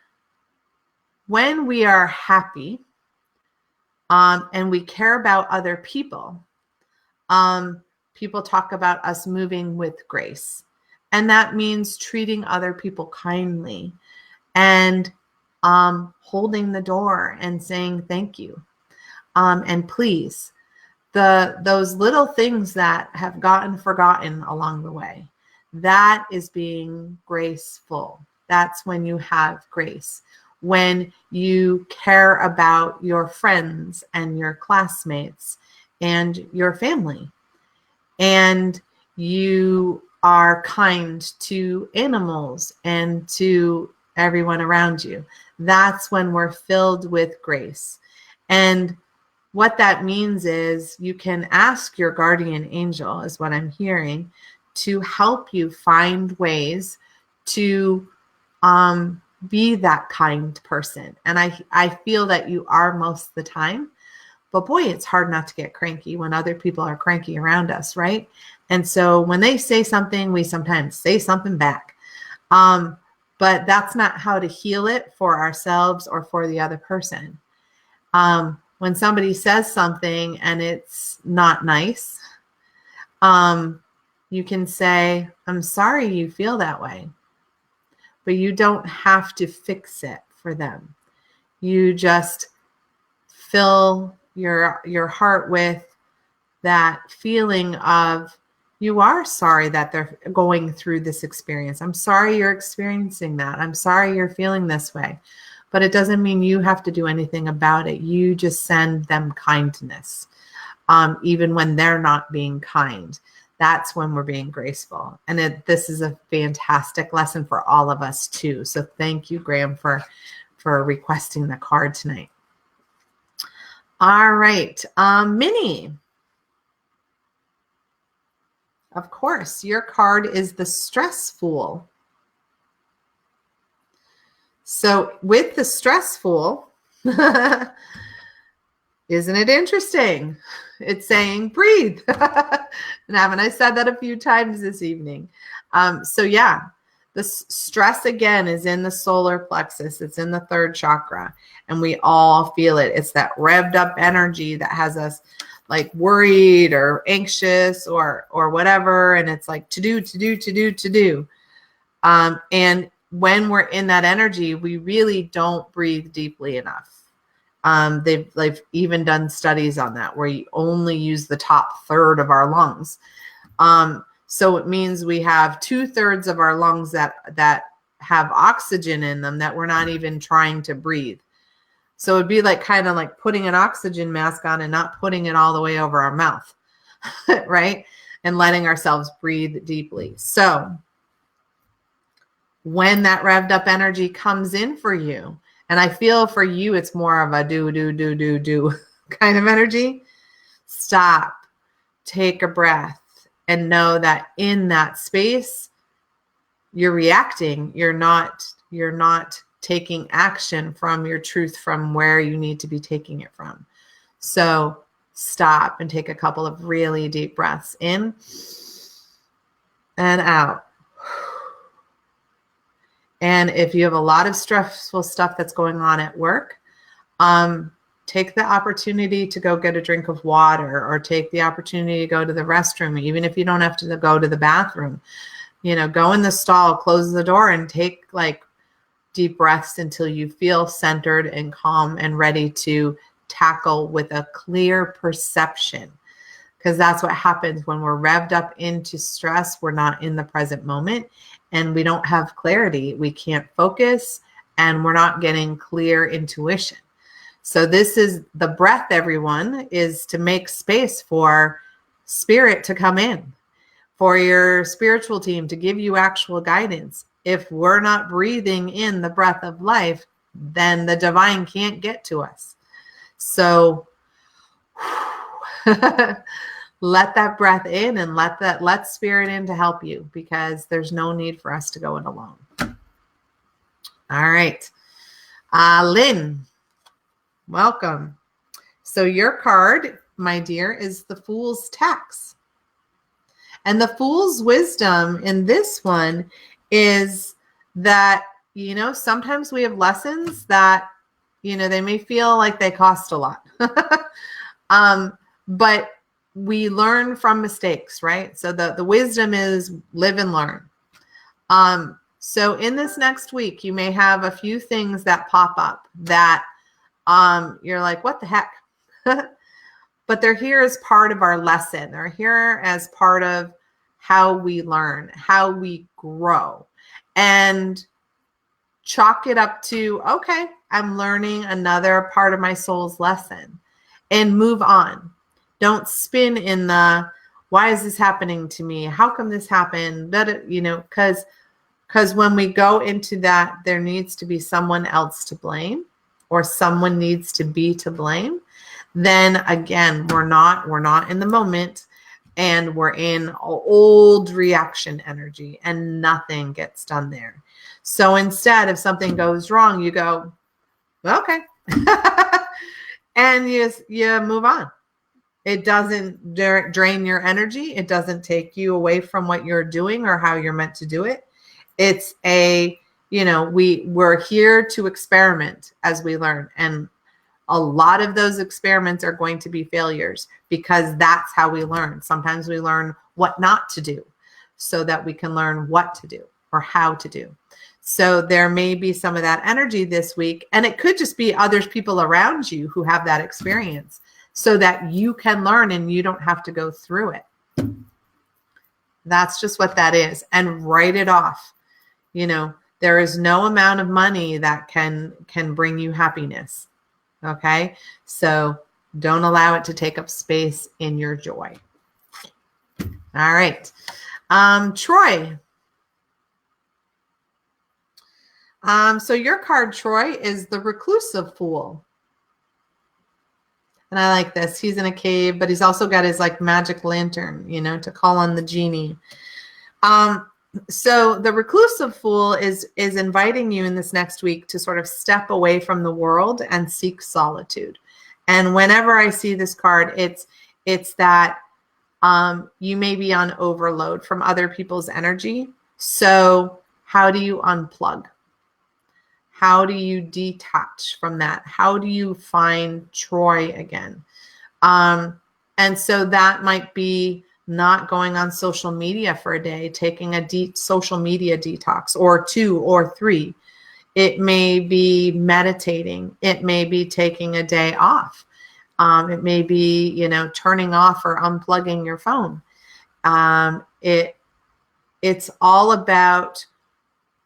happy, and we care about other people, people talk about us moving with grace. And that means treating other people kindly and holding the door and saying thank you, and please. Those little things that have gotten forgotten along the way, that is being graceful. That's when you have grace. When you care about your friends and your classmates and your family, and you are kind to animals and to everyone around you, that's when we're filled with grace. And what that means is you can ask your guardian angel, is what I'm hearing, to help you find ways to be that kind person. And I feel that you are most of the time. But boy, it's hard not to get cranky when other people are cranky around us, right? And so when they say something, we sometimes say something back. But that's not how to heal it for ourselves or for the other person. When somebody says something and it's not nice, you can say, I'm sorry you feel that way. But you don't have to fix it for them. You just fill your heart with that feeling of, you are sorry that they're going through this experience. I'm sorry you're experiencing that. I'm sorry you're feeling this way. But it doesn't mean you have to do anything about it. You just send them kindness, even when they're not being kind. That's when we're being graceful. And this is a fantastic lesson for all of us too. So thank you, Graham, for requesting the card tonight. All right, Minnie. Of course, your card is the Stressful. So with the Stressful, isn't it interesting? It's saying breathe. And haven't I said that a few times this evening? So yeah, the stress again is in the solar plexus. It's in the 3rd chakra, and we all feel it. It's that revved up energy that has us like worried or anxious or whatever. And it's like to do. And when we're in that energy, we really don't breathe deeply enough. They've even done studies on that where you only use the top 1/3 of our lungs. So it means we have 2/3 of our lungs that have oxygen in them that we're not even trying to breathe. So it'd be like kind of like putting an oxygen mask on and not putting it all the way over our mouth, right? And letting ourselves breathe deeply. So when that revved up energy comes in for you, and I feel for you, it's more of a do kind of energy. Stop, take a breath, and know that in that space, you're reacting. You're not taking action from your truth, from where you need to be taking it from. So stop and take a couple of really deep breaths in and out. And if you have a lot of stressful stuff that's going on at work, take the opportunity to go get a drink of water, or take the opportunity to go to the restroom, even if you don't have to go to the bathroom. Go in the stall, close the door, and take like deep breaths until you feel centered and calm and ready to tackle with a clear perception. Because that's what happens when we're revved up into stress. We're not in the present moment and we don't have clarity. We can't focus and we're not getting clear intuition. So this is the breath, everyone, is to make space for spirit to come in, for your spiritual team to give you actual guidance. If we're not breathing in the breath of life, then the divine can't get to us. So let that breath in and let spirit in to help you, because there's no need for us to go it alone. All right. Lynn, welcome. So your card, my dear, is the Fool's Tax. And the Fool's wisdom in this one is that, sometimes we have lessons that, they may feel like they cost a lot. But we learn from mistakes, right? So the wisdom is live and learn. So in this next week, you may have a few things that pop up that you're like, what the heck? But they're here as part of our lesson. They're here as part of how we learn, how we grow. And chalk it up to, okay, I'm learning another part of my soul's lesson, and move on. Don't spin in the, why is this happening to me? How come this happened? Because when we go into that, there needs to be someone else to blame, or someone needs to be to blame. Then again, we're not in the moment, and we're in old reaction energy, and nothing gets done there. So instead, if something goes wrong, you go, okay, and you move on. It doesn't drain your energy. It doesn't take you away from what you're doing or how you're meant to do it. It's we're here to experiment as we learn. And a lot of those experiments are going to be failures, because that's how we learn. Sometimes we learn what not to do so that we can learn what to do or how to do. So there may be some of that energy this week, and it could just be other people around you who have that experience, so that you can learn and you don't have to go through it. That's just what that is. And write it off. There is no amount of money that can bring you happiness. Okay? So don't allow it to take up space in your joy. All right. Troy. So your card, Troy, is the Reclusive Fool. And I like this. He's in a cave, but he's also got his like magic lantern, to call on the genie. So the Reclusive Fool is inviting you in this next week to sort of step away from the world and seek solitude. And whenever I see this card, it's that you may be on overload from other people's energy. So how do you unplug? How do you detach from that? How do you find Troy again? And so that might be not going on social media for a day, taking a deep social media detox, or 2 or 3. It may be meditating. It may be taking a day off. It may be, turning off or unplugging your phone. It's all about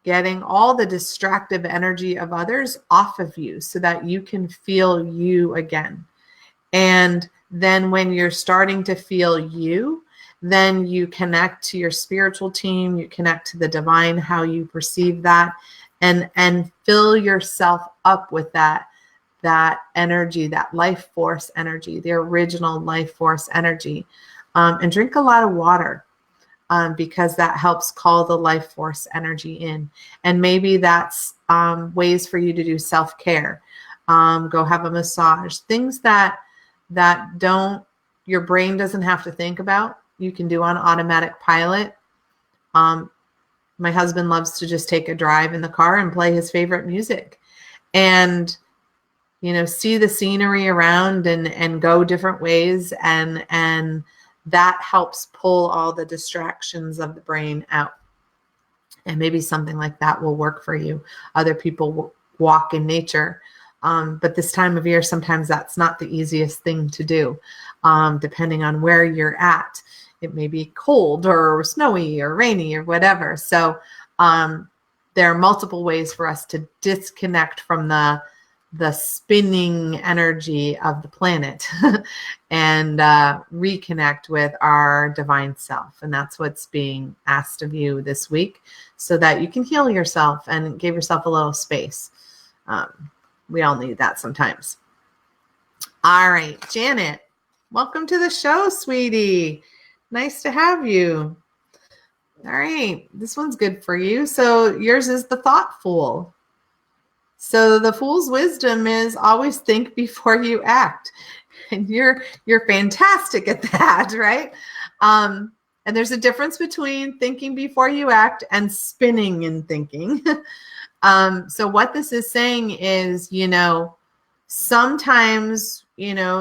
getting all the distractive energy of others off of you so that you can feel you again. And then when you're starting to feel you, then you connect to your spiritual team, you connect to the divine, how you perceive that, and fill yourself up with that energy, that life force energy, the original life force energy. And drink a lot of water. Because that helps call the life force energy in. And maybe that's ways for you to do self-care. Go have a massage. Things that your brain doesn't have to think about. You can do on automatic pilot. My husband loves to just take a drive in the car and play his favorite music. And, see the scenery around and go different ways. And that helps pull all the distractions of the brain out. And maybe something like that will work for you. Other people walk in nature. But this time of year, sometimes that's not the easiest thing to do, depending on where you're at. It may be cold or snowy or rainy or whatever. So there are multiple ways for us to disconnect from the spinning energy of the planet and reconnect with our divine self. And that's what's being asked of you this week, so that you can heal yourself and give yourself a little space. We all need that sometimes. All right, Janet, welcome to the show, sweetie. Nice to have you. All right, this one's good for you. So yours is the thought fool. So the fool's wisdom is always think before you act. And you're fantastic at that, right? And there's a difference between thinking before you act and spinning and thinking. So what this is saying is, sometimes,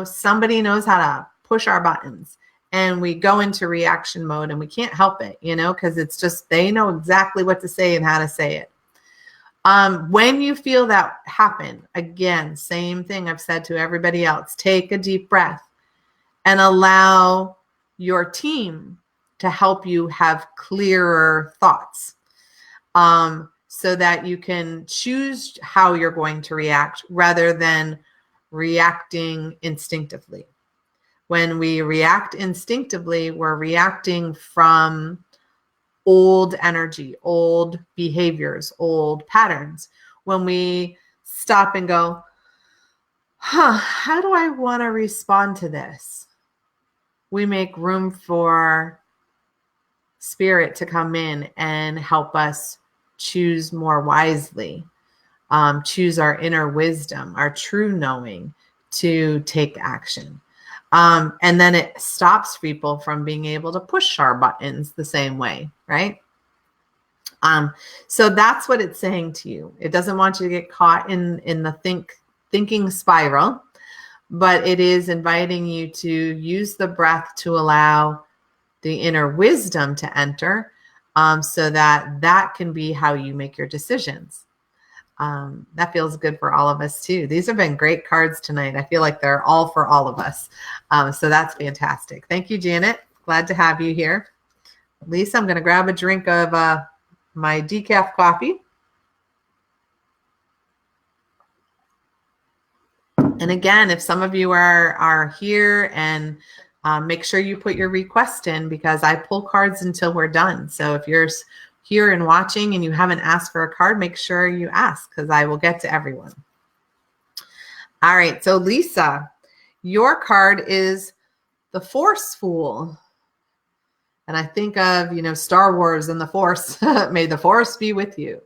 somebody knows how to push our buttons and we go into reaction mode and we can't help it, because it's just, they know exactly what to say and how to say it. When you feel that happen, again, same thing I've said to everybody else, take a deep breath and allow your team to help you have clearer thoughts, so that you can choose how you're going to react rather than reacting instinctively. When we react instinctively, we're reacting from old energy, old behaviors, old patterns. When we stop and go, how do I want to respond to this? We make room for spirit to come in and help us choose more wisely, choose our inner wisdom, our true knowing to take action. And then it stops people from being able to push our buttons the same way, right? So that's what it's saying to you. It doesn't want you to get caught in the thinking spiral, but it is inviting you to use the breath to allow the inner wisdom to enter, so that can be how you make your decisions. That feels good for all of us too. These have been great cards tonight. I feel like they're all for all of us. So that's fantastic. Thank you, Janet. Glad to have you here. Lisa, I'm going to grab a drink of my decaf coffee. And again, if some of you are here, and make sure you put your request in, because I pull cards until we're done. So if you're here and watching and you haven't asked for a card, make sure you ask, because I will get to everyone. All right. So Lisa, your card is the Force Fool. And I think of, Star Wars and the Force. May the Force be with you.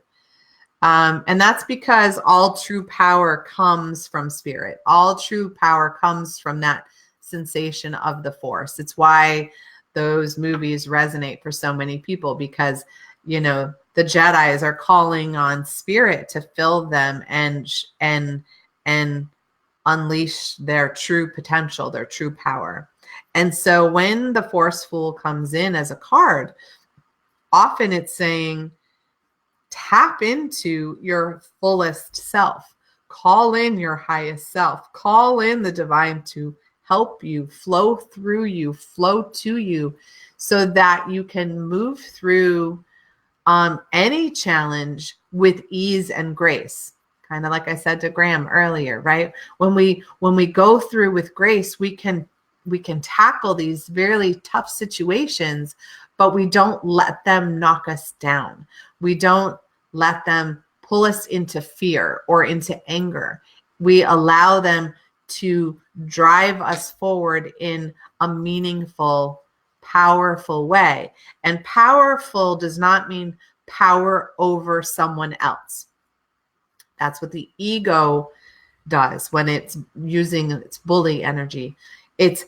And that's because all true power comes from spirit. All true power comes from that sensation of the Force. It's why those movies resonate for so many people, because the Jedis are calling on spirit to fill them and unleash their true potential, their true power. And so when the Forceful comes in as a card, often it's saying, tap into your fullest self, call in your highest self, call in the divine to help you, flow through you, flow to you, so that you can move through any challenge with ease and grace. Kind of like I said to Graham earlier, right? When we go through with grace, we can tackle these really tough situations, but we don't let them knock us down. We don't let them pull us into fear or into anger. We allow them to drive us forward in a meaningful, powerful way. And powerful does not mean power over someone else. That's what the ego does when it's using its bully energy. It's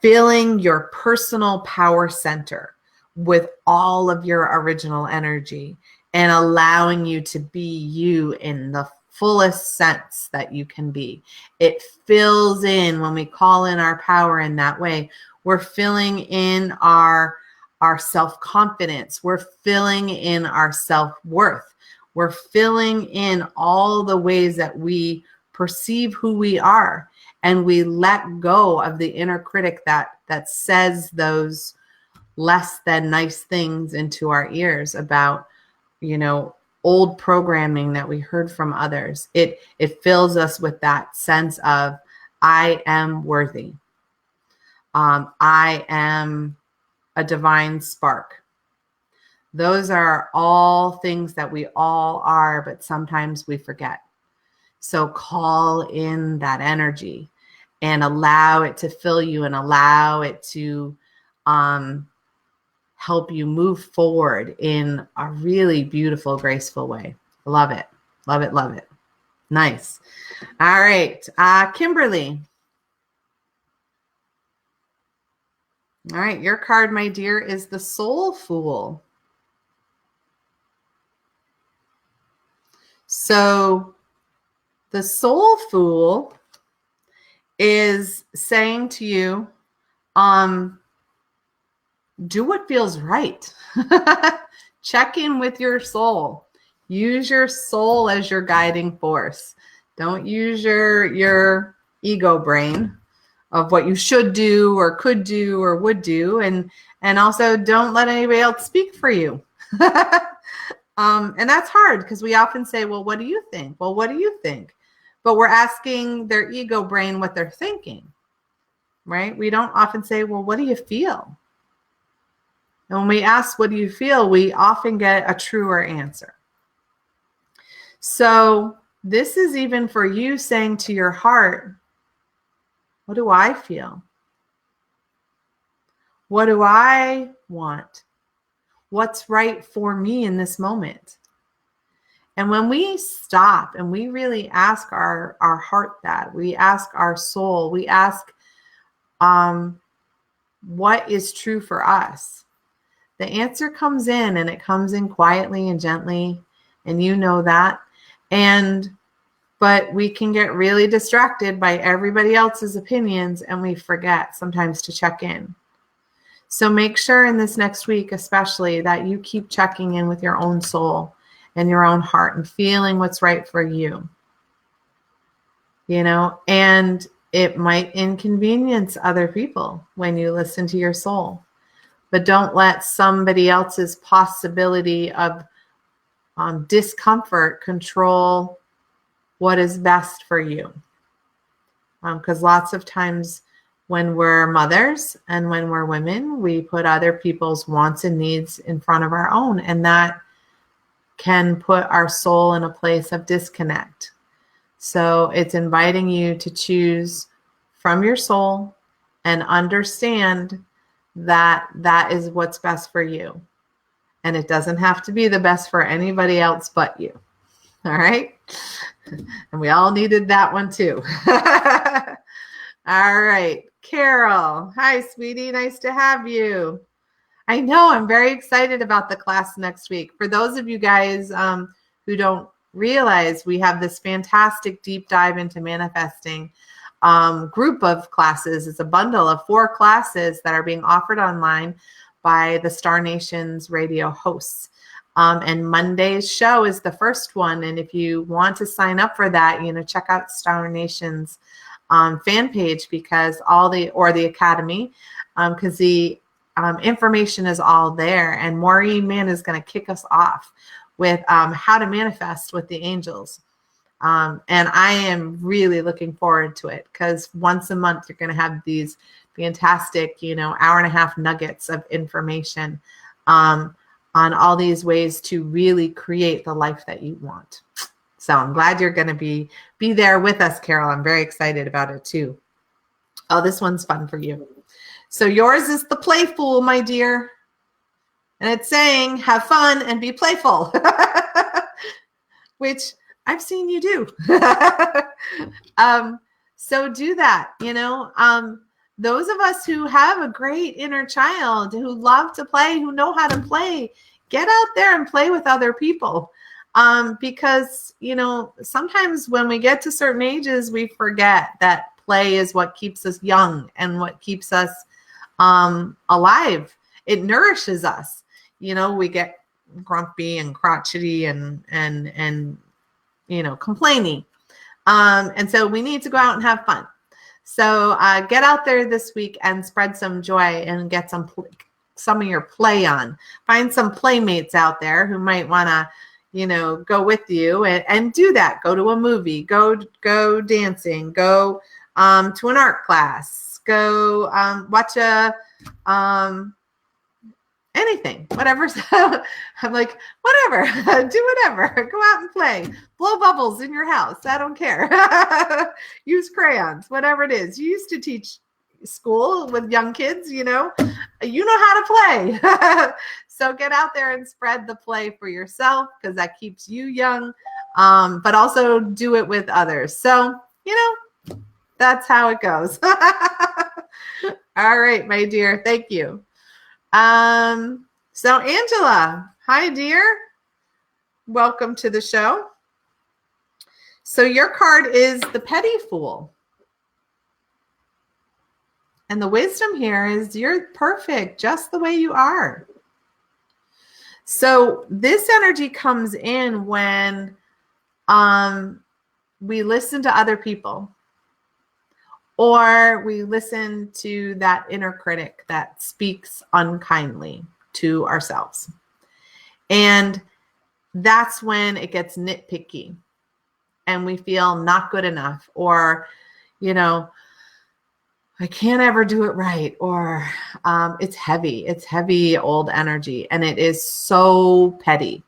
filling your personal power center with all of your original energy and allowing you to be you in the fullest sense that you can be. It fills in when we call in our power in that way. We're filling in our self-confidence. We're filling in our self-worth. We're filling in all the ways that we perceive who we are, and we let go of the inner critic that says those less than nice things into our ears about, old programming that we heard from others. It fills us with that sense of, I am worthy. I am a divine spark. Those are all things that we all are, but sometimes we forget. So call in that energy and allow it to fill you, and allow it to help you move forward in a really beautiful, graceful way. Love it. Love it. Love it. Nice. All right. Kimberly. All right. Your card, my dear, is the Soul Fool. So the Soul Fool is saying to you, do what feels right. Check in with your soul. Use your soul as your guiding force. Don't use your ego brain of what you should do or could do or would do. And also don't let anybody else speak for you. And that's hard because we often say, well, what do you think? Well, what do you think? But we're asking their ego brain what they're thinking, right? We don't often say, well, what do you feel? And when we ask, what do you feel? We often get a truer answer. So this is even for you saying to your heart, what do I feel? What do I want? What's right for me in this moment? And when we stop and we really ask our heart that, we ask our soul, we ask what is true for us, the answer comes in, and it comes in quietly and gently, and you know that. But we can get really distracted by everybody else's opinions, and we forget sometimes to check in. So make sure in this next week, especially, that you keep checking in with your own soul and your own heart and feeling what's right for you. And it might inconvenience other people when you listen to your soul. But don't let somebody else's possibility of discomfort control what is best for you. Because lots of times when we're mothers and when we're women, we put other people's wants and needs in front of our own. And that can put our soul in a place of disconnect. So it's inviting you to choose from your soul and understand that that is what's best for you. And it doesn't have to be the best for anybody else but you. All right. And we all needed that one too. All right. Carol. Hi, sweetie. Nice to have you. I know I'm very excited about the class next week. For those of you guys who don't realize, we have this fantastic deep dive into manifesting group of classes. It's a bundle of 4 classes that are being offered online by the Star Nations radio hosts. And Monday's show is the first one. And if you want to sign up for that, check out Star Nations fan page, because the Academy, because the information is all there. And Maureen Mann is going to kick us off with how to manifest with the angels. And I am really looking forward to it, because once a month you're going to have these fantastic, hour and a half nuggets of information on all these ways to really create the life that you want. So I'm glad you're going to be there with us, Carol. I'm very excited about it too. Oh, this one's fun for you. So yours is the Playful, my dear. And it's saying, have fun and be playful, which I've seen you do. So do that, those of us who have a great inner child, who love to play, who know how to play, get out there and play with other people. Because, sometimes when we get to certain ages, we forget that play is what keeps us young and what keeps us alive. It nourishes us. We get grumpy and crotchety and complaining. And so we need to go out and have fun. So get out there this week and spread some joy and get some of your play on. Find some playmates out there who might want to, go with you and do that. Go to a movie, go dancing, go to an art class, go watch anything, whatever. So I'm like, whatever, do whatever, go out and play, blow bubbles in your house. I don't care. Use crayons, whatever it is. You used to teach school with young kids, you know how to play. So get out there and spread the play for yourself, because that keeps you young, but also do it with others. So, that's how it goes. All right, my dear. Thank you. So Angela, hi, dear. Welcome to the show. So your card is the Petty Fool. And the wisdom here is you're perfect just the way you are. So this energy comes in when we listen to other people, or we listen to that inner critic that speaks unkindly to ourselves. And that's when it gets nitpicky and we feel not good enough, or, I can't ever do it right, or it's heavy old energy, and it is so petty.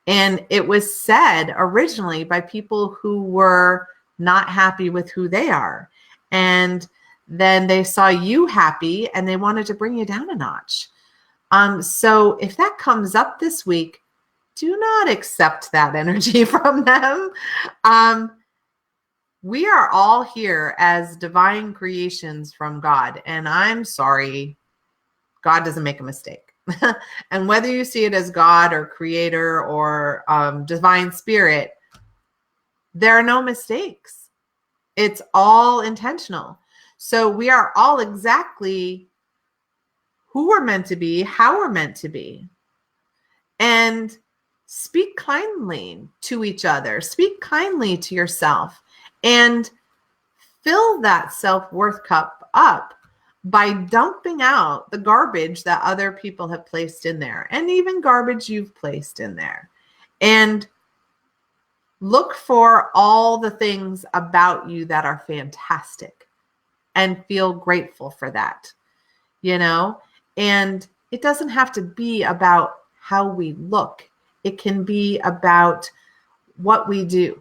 And it was said originally by people who were not happy with who they are. And then they saw you happy and they wanted to bring you down a notch. So if that comes up this week, do not accept that energy from them. We are all here as divine creations from God. And I'm sorry, God doesn't make a mistake. And whether you see it as God or creator or divine spirit, there are no mistakes. It's all intentional. So we are all exactly who we're meant to be, how we're meant to be. And speak kindly to each other. Speak kindly to yourself. And fill that self-worth cup up by dumping out the garbage that other people have placed in there, and even garbage you've placed in there. And look for all the things about you that are fantastic and feel grateful for that, and it doesn't have to be about how we look. It can be about what we do,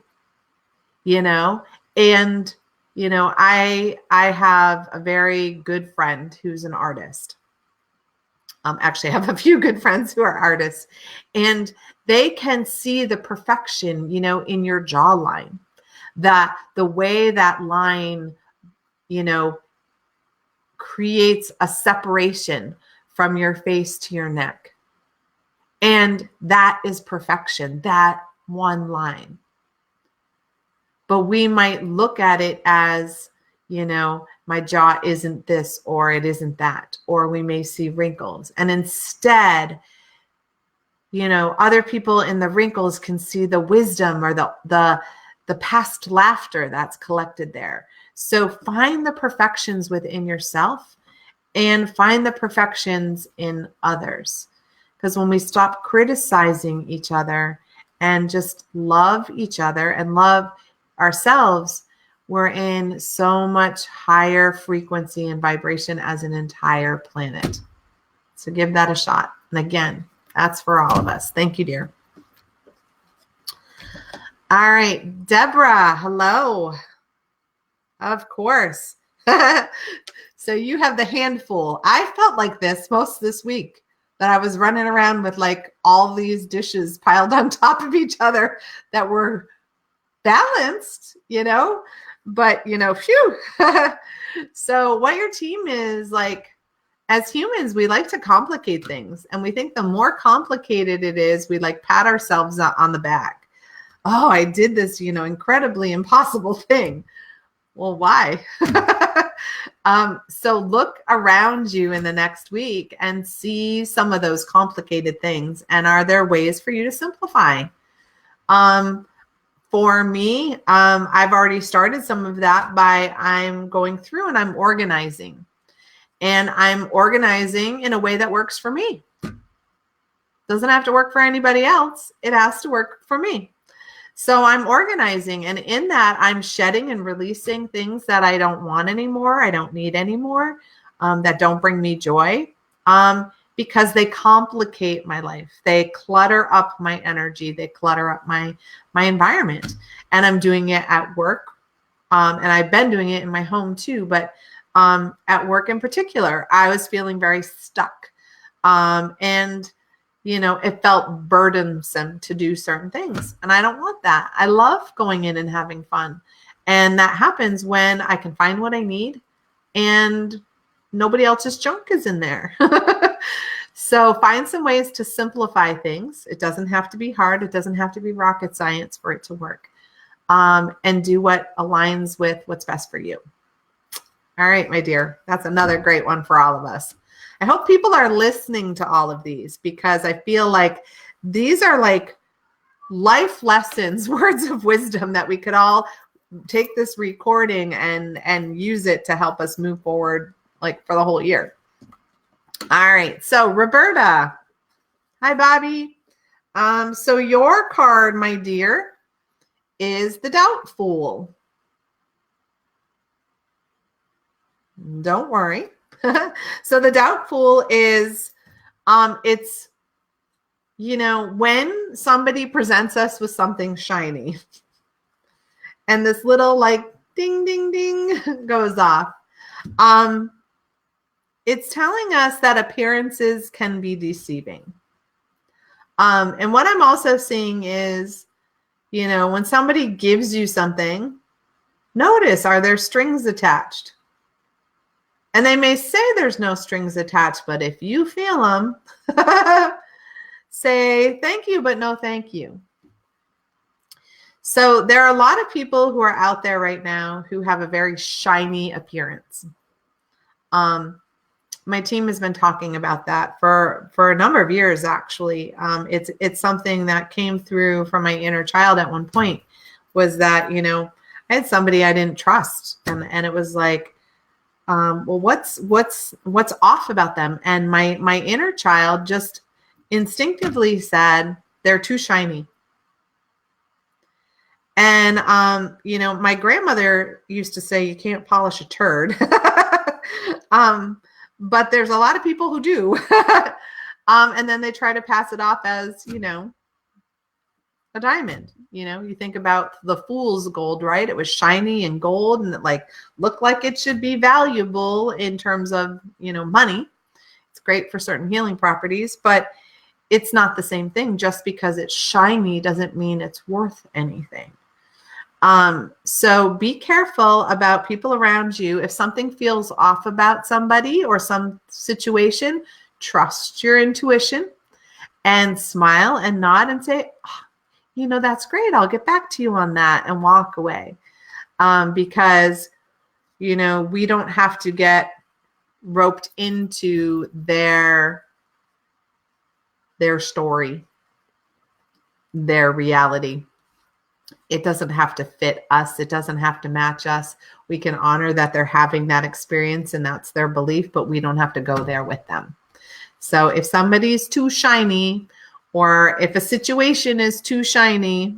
and, I have a very good friend who's an artist. Actually, I have a few good friends who are artists, and they can see the perfection, in your jawline, that the way that line, creates a separation from your face to your neck. And that is perfection, that one line. But we might look at it as, my jaw isn't this, or it isn't that, or we may see wrinkles. And instead, other people in the wrinkles can see the wisdom or the past laughter that's collected there. So find the perfections within yourself and find the perfections in others. Because when we stop criticizing each other and just love each other and love ourselves, we're in so much higher frequency and vibration as an entire planet. So give that a shot. And again, that's for all of us. Thank you, dear. All right, Deborah, hello. Of course. So you have the handful. I felt like this most this week, that I was running around with like all these dishes piled on top of each other that were balanced, but phew. So what your team is like, as humans, we like to complicate things, and we think the more complicated it is, we like pat ourselves on the back. oh, I did this, incredibly impossible thing. Well, why? So look around you in the next week and see some of those complicated things. And are there ways for you to simplify? For me, I've already started some of that by I'm going through and I'm organizing. And I'm organizing in a way that works for me. Doesn't have to work for anybody else. It has to work for me. So I'm organizing, and in that I'm shedding and releasing things that I don't want anymore, I don't need anymore, that don't bring me joy, because they complicate my life. They clutter up my energy. They clutter up my environment. And I'm doing it at work, and I've been doing it in my home too. But at work in particular, I was feeling very stuck, and it felt burdensome to do certain things. And I don't want that. I love going in and having fun. And that happens when I can find what I need and nobody else's junk is in there. So find some ways to simplify things. It doesn't have to be hard. It doesn't have to be rocket science for it to work. And do what aligns with what's best for you. All right, my dear. That's another great one for all of us. I hope people are listening to all of these, because I feel like these are like life lessons, words of wisdom that we could all take this recording and use it to help us move forward, like for the whole year. All right. So Roberta, hi, Bobby. So your card, my dear, is the Doubtful. Don't worry. So the Doubtful is, it's, when somebody presents us with something shiny and this little like ding, ding, ding goes off. It's telling us that appearances can be deceiving. And what I'm also seeing is, when somebody gives you something, notice, are there strings attached? And they may say there's no strings attached, but if you feel them, say thank you, but no thank you. So there are a lot of people who are out there right now who have a very shiny appearance. My team has been talking about that for a number of years, actually. It's something that came through from my inner child at one point, was that, I had somebody I didn't trust. And it was like, well, what's off about them? And my inner child just instinctively said, they're too shiny. And, my grandmother used to say, you can't polish a turd. But there's a lot of people who do. And then they try to pass it off as, a diamond. You think about the fool's gold, right? It was shiny and gold, and it looked like it should be valuable in terms of, money. It's great for certain healing properties, but it's not the same thing. Just because it's shiny doesn't mean it's worth anything. So be careful about people around you. If something feels off about somebody or some situation, trust your intuition and smile and nod and say, oh, that's great. I'll get back to you on that, and walk away. Because, we don't have to get roped into their story, their reality. It doesn't have to fit us. It doesn't have to match us. We can honor that they're having that experience and that's their belief, but we don't have to go there with them. So if somebody's too shiny, or if a situation is too shiny,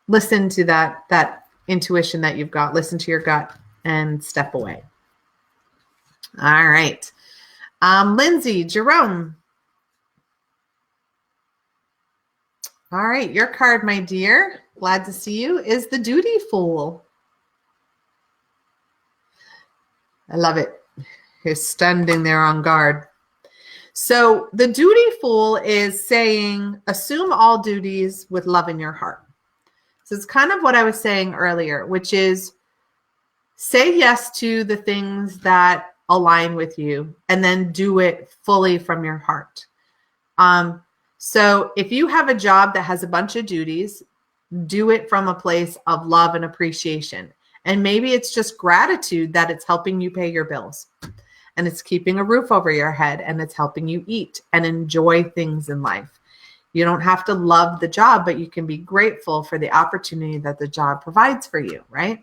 listen to that intuition that you've got. Listen to your gut and step away. All right. Lindsay, Jerome. All right. Your card, my dear, glad to see you, is the Duty Fool. I love it. He's standing there on guard. So the Duty Fool is saying, assume all duties with love in your heart. So it's kind of what I was saying earlier, which is say yes to the things that align with you, and then do it fully from your heart. So if you have a job that has a bunch of duties, do it from a place of love and appreciation. And maybe it's just gratitude that it's helping you pay your bills, and it's keeping a roof over your head, and it's helping you eat and enjoy things in life. You don't have to love the job, but you can be grateful for the opportunity that the job provides for you, right?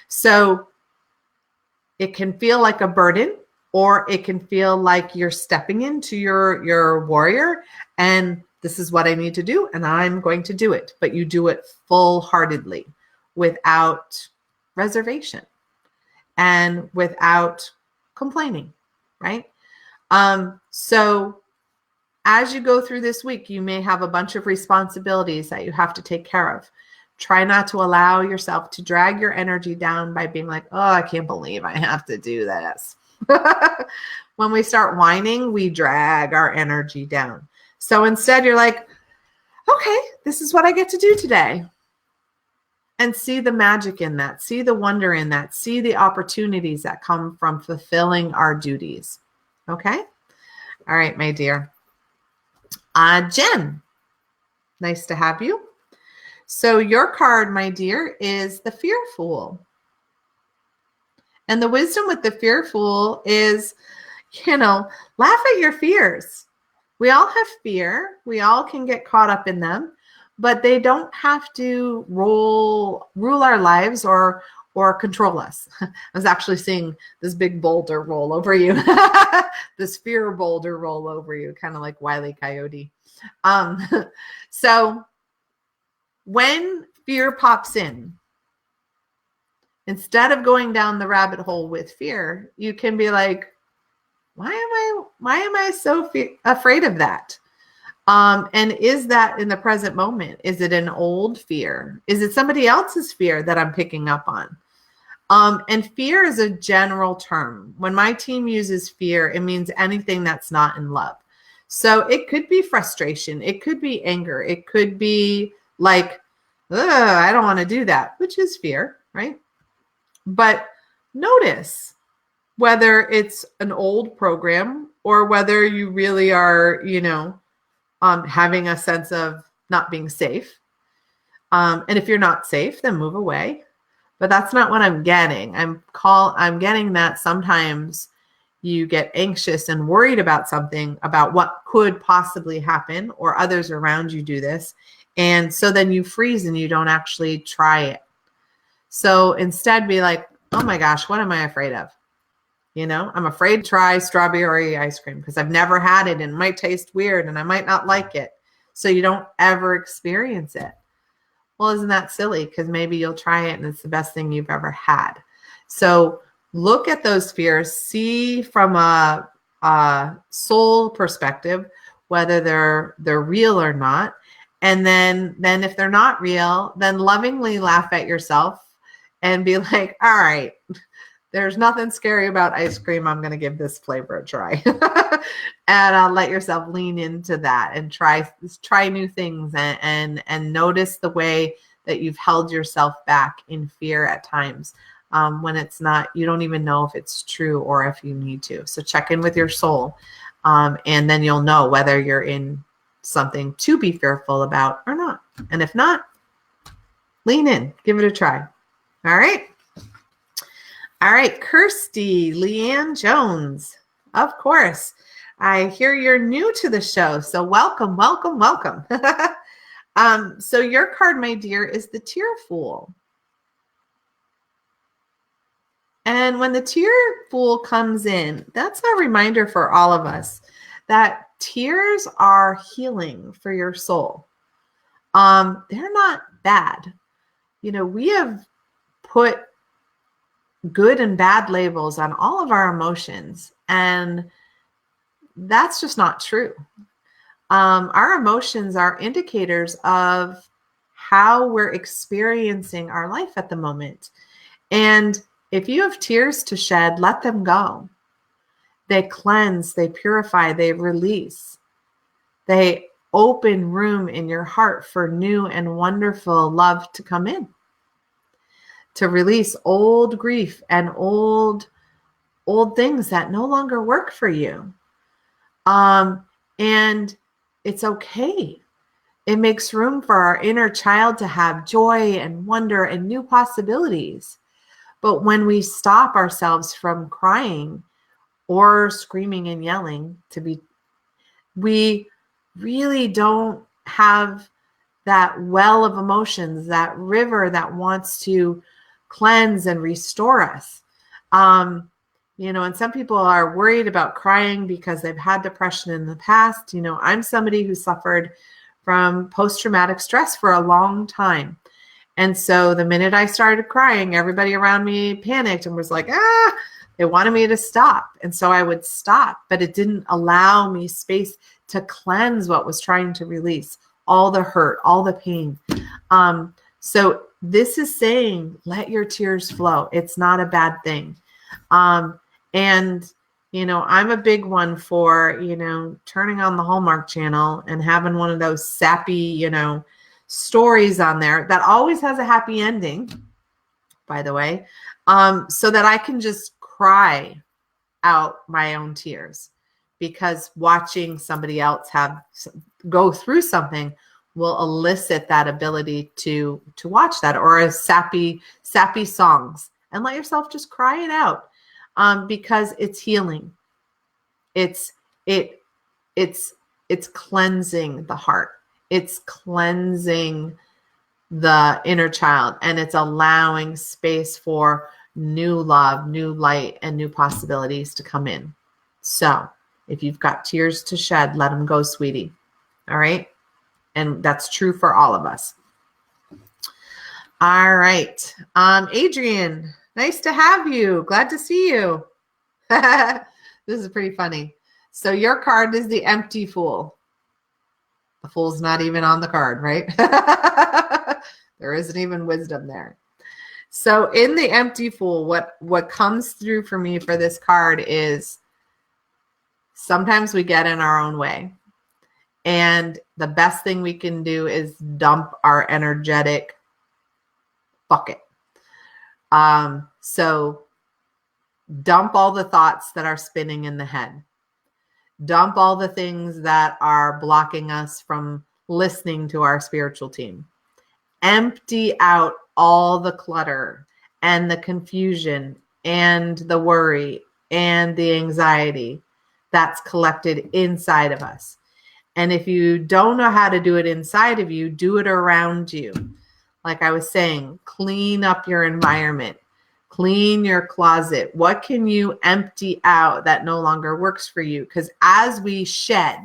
So it can feel like a burden, or it can feel like you're stepping into your warrior, and this is what I need to do, and I'm going to do it. But you do it full-heartedly, without reservation and without complaining, right? So as you go through this week, you may have a bunch of responsibilities that you have to take care of. Try not to allow yourself to drag your energy down by being like, oh, I can't believe I have to do this. When we start whining, we drag our energy down. So instead, you're like, okay, this is what I get to do today. And see the magic in that. See the wonder in that. See the opportunities that come from fulfilling our duties. Okay? All right, my dear. Jen, nice to have you. So your card, my dear, is the Fear Fool. And the wisdom with the Fear Fool is, laugh at your fears. We all have fear. We all can get caught up in them, but they don't have to rule our lives or control us. I was actually seeing this big boulder roll over you, this fear boulder roll over you, kind of like Wile E. Coyote. So when fear pops in, instead of going down the rabbit hole with fear, you can be like, why am I so afraid of that? And is that in the present moment? Is it an old fear? Is it somebody else's fear that I'm picking up on? And fear is a general term. When my team uses fear, it means anything that's not in love. So it could be frustration. It could be anger. It could be like, I don't want to do that, which is fear, right? But notice whether it's an old program or whether you really are, having a sense of not being safe. And if you're not safe, then move away. But that's not what I'm getting. I'm getting that sometimes you get anxious and worried about something, about what could possibly happen, or others around you do this. And so then you freeze and you don't actually try it. So instead be like, oh my gosh, what am I afraid of? I'm afraid to try strawberry ice cream because I've never had it and it might taste weird and I might not like it. So you don't ever experience it. Well, isn't that silly? Because maybe you'll try it and it's the best thing you've ever had. So look at those fears, see from a soul perspective whether they're real or not. And then if they're not real, then lovingly laugh at yourself and be like, all right, there's nothing scary about ice cream. I'm going to give this flavor a try. And let yourself lean into that and try new things and notice the way that you've held yourself back in fear at times when it's not, you don't even know if it's true or if you need to. So check in with your soul and then you'll know whether you're in something to be fearful about or not. And if not, lean in, give it a try. All right. All right, Kirsty Leanne Jones, of course. I hear you're new to the show, so welcome. So your card, my dear, is the Tear Fool. And when the Tear Fool comes in, that's a reminder for all of us that tears are healing for your soul. They're not bad. We have put good and bad labels on all of our emotions, and that's just not true. Our emotions are indicators of how we're experiencing our life at the moment. And if you have tears to shed, let them go. They cleanse, they purify, they release. They open room in your heart for new and wonderful love to come in, to release old grief and old things that no longer work for you. And it's okay It makes room for our inner child to have joy and wonder and new possibilities. But when we stop ourselves from crying or screaming and yelling, we really don't have that well of emotions, that river that wants to cleanse and restore us. And some people are worried about crying because they've had depression in the past. I'm somebody who suffered from post-traumatic stress for a long time. And so the minute I started crying, everybody around me panicked and was like, they wanted me to stop. And so I would stop, but it didn't allow me space to cleanse what was trying to release all the hurt, all the pain. So this is saying, let your tears flow. It's not a bad thing. I'm a big one for, turning on the Hallmark Channel and having one of those sappy, stories on there that always has a happy ending, by the way, so that I can just cry out my own tears, because watching somebody else go through something will elicit that ability to watch that, or a sappy songs, and let yourself just cry it out, because it's healing. It's cleansing the heart. It's cleansing the inner child, and it's allowing space for new love, new light, and new possibilities to come in. So if you've got tears to shed, let them go, sweetie. All right. And that's true for all of us. All right. Adrian, nice to have you. Glad to see you. This is pretty funny. So your card is the empty fool. The fool's not even on the card, right? There isn't even wisdom there. So in the empty fool, what comes through for me for this card is sometimes we get in our own way. And the best thing we can do is dump our energetic bucket. So dump all the thoughts that are spinning in the head. Dump all the things that are blocking us from listening to our spiritual team. Empty out all the clutter and the confusion and the worry and the anxiety that's collected inside of us. And if you don't know how to do it inside of you, do it around you. Like I was saying, clean up your environment. Clean your closet. What can you empty out that no longer works for you? Because as we shed,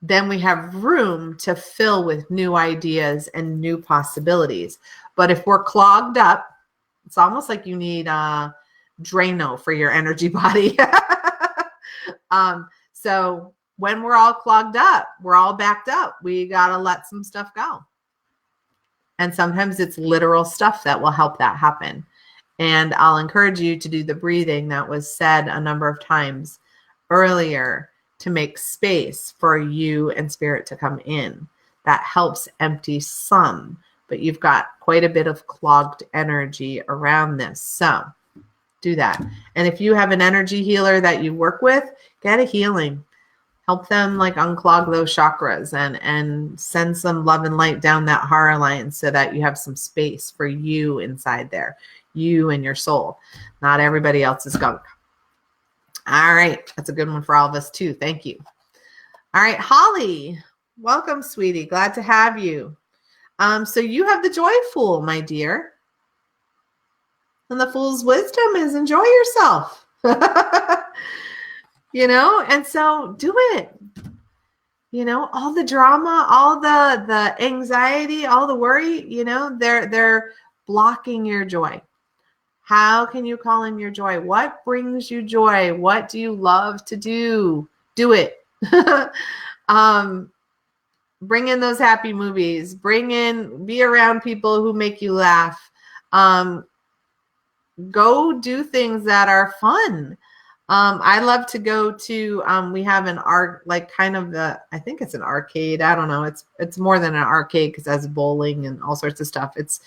then we have room to fill with new ideas and new possibilities. But if we're clogged up, it's almost like you need a Drano for your energy body. So when we're all clogged up, we're all backed up, we got to let some stuff go. And sometimes it's literal stuff that will help that happen. And I'll encourage you to do the breathing that was said a number of times earlier to make space for you and spirit to come in. That helps empty some, but you've got quite a bit of clogged energy around this. So do that. And if you have an energy healer that you work with, get a healing. Help them like unclog those chakras and send some love and light down that Hara line so that you have some space for you inside there, you and your soul, not everybody else's gunk. All right. That's a good one for all of us too. Thank you. All right. Holly, welcome, sweetie. Glad to have you. So you have the joy fool, my dear. And the fool's wisdom is enjoy yourself. And so do it. All the drama, all the anxiety, all the worry, they're blocking your joy. How can you call in your joy? What brings you joy? What do you love to do? Do it. Bring in those happy movies. Be around people who make you laugh. Go do things that are fun. I love to go to, we have an art, like kind of I think it's an arcade. I don't know. It's more than an arcade because it has bowling and all sorts of stuff. It's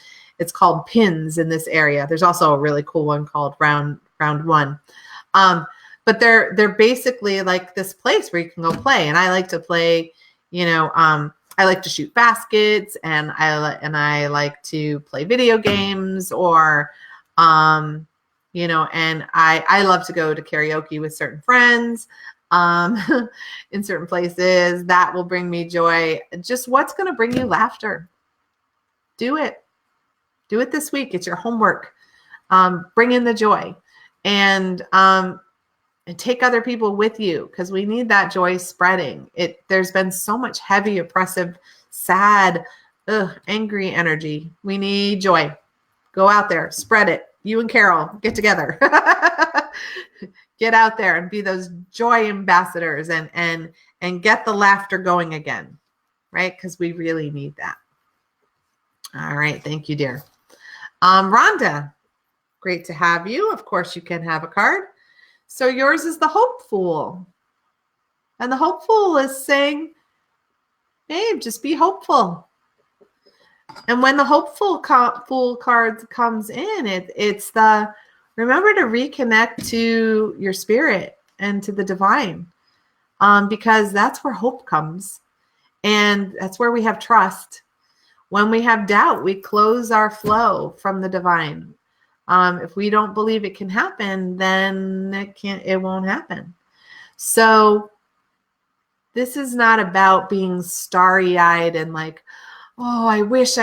called Pins in this area. There's also a really cool one called Round One. But they're basically like this place where you can go play. And I like to play, I like to shoot baskets, and I like to play video games, or and I love to go to karaoke with certain friends in certain places. That will bring me joy. Just what's going to bring you laughter? Do it. Do it this week. It's your homework. Bring in the joy, and take other people with you, because we need that joy spreading. There's been so much heavy, oppressive, sad, angry energy. We need joy. Go out there, spread it. You and Carol, get together. Get out there and be those joy ambassadors, and get the laughter going again, right? Because we really need that. All right. Thank you, dear. Rhonda, great to have you. Of course, you can have a card. So yours is the hopeful. And the hopeful is saying, hey, just be hopeful. And when the hopeful fool card comes in, it's the remember to reconnect to your spirit and to the divine, because that's where hope comes. And that's where we have trust. When we have doubt, we close our flow from the divine. If we don't believe it can happen, then it won't happen. So this is not about being starry-eyed and like, oh, I wish.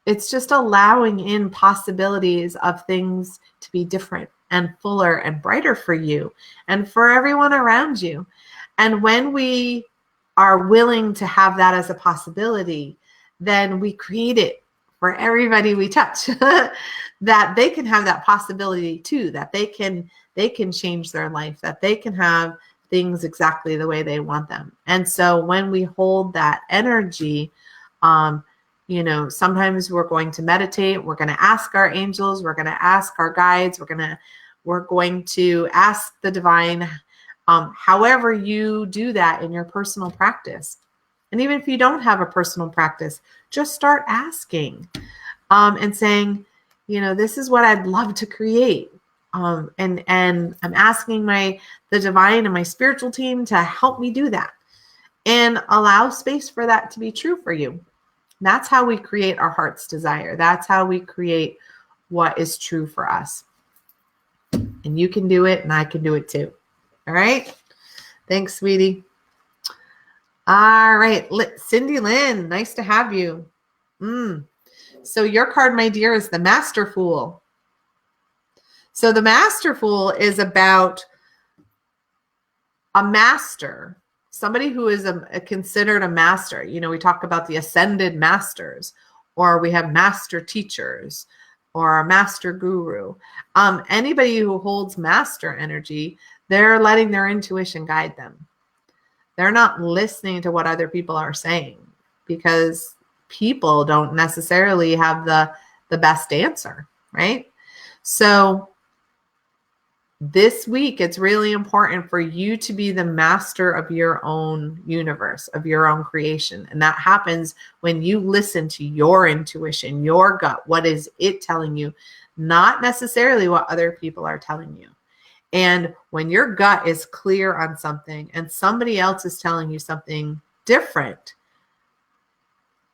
It's just allowing in possibilities of things to be different and fuller and brighter for you and for everyone around you. And when we are willing to have that as a possibility, then we create it for everybody we touch, that they can have that possibility too, that they can change their life, that they can have things exactly the way they want them. And so when we hold that energy, sometimes we're going to meditate, we're going to ask our angels, we're going to ask our guides, we're going to ask the divine, however you do that in your personal practice. And even if you don't have a personal practice, just start asking and saying, this is what I'd love to create. And I'm asking the divine and my spiritual team to help me do that, and allow space for that to be true for you. That's how we create our heart's desire. That's how we create what is true for us. And you can do it, and I can do it too. All right. Thanks, sweetie. All right. Cindy Lynn, nice to have you. So your card, my dear, is the Master Fool. So the Master Fool is about a master, somebody who is considered a master. We talk about the ascended masters, or we have master teachers, or a master guru. Anybody who holds master energy, they're letting their intuition guide them. They're not listening to what other people are saying, because people don't necessarily have the best answer, right? So this week, it's really important for you to be the master of your own universe, of your own creation. And that happens when you listen to your intuition, your gut. What is it telling you? Not necessarily what other people are telling you. And when your gut is clear on something and somebody else is telling you something different,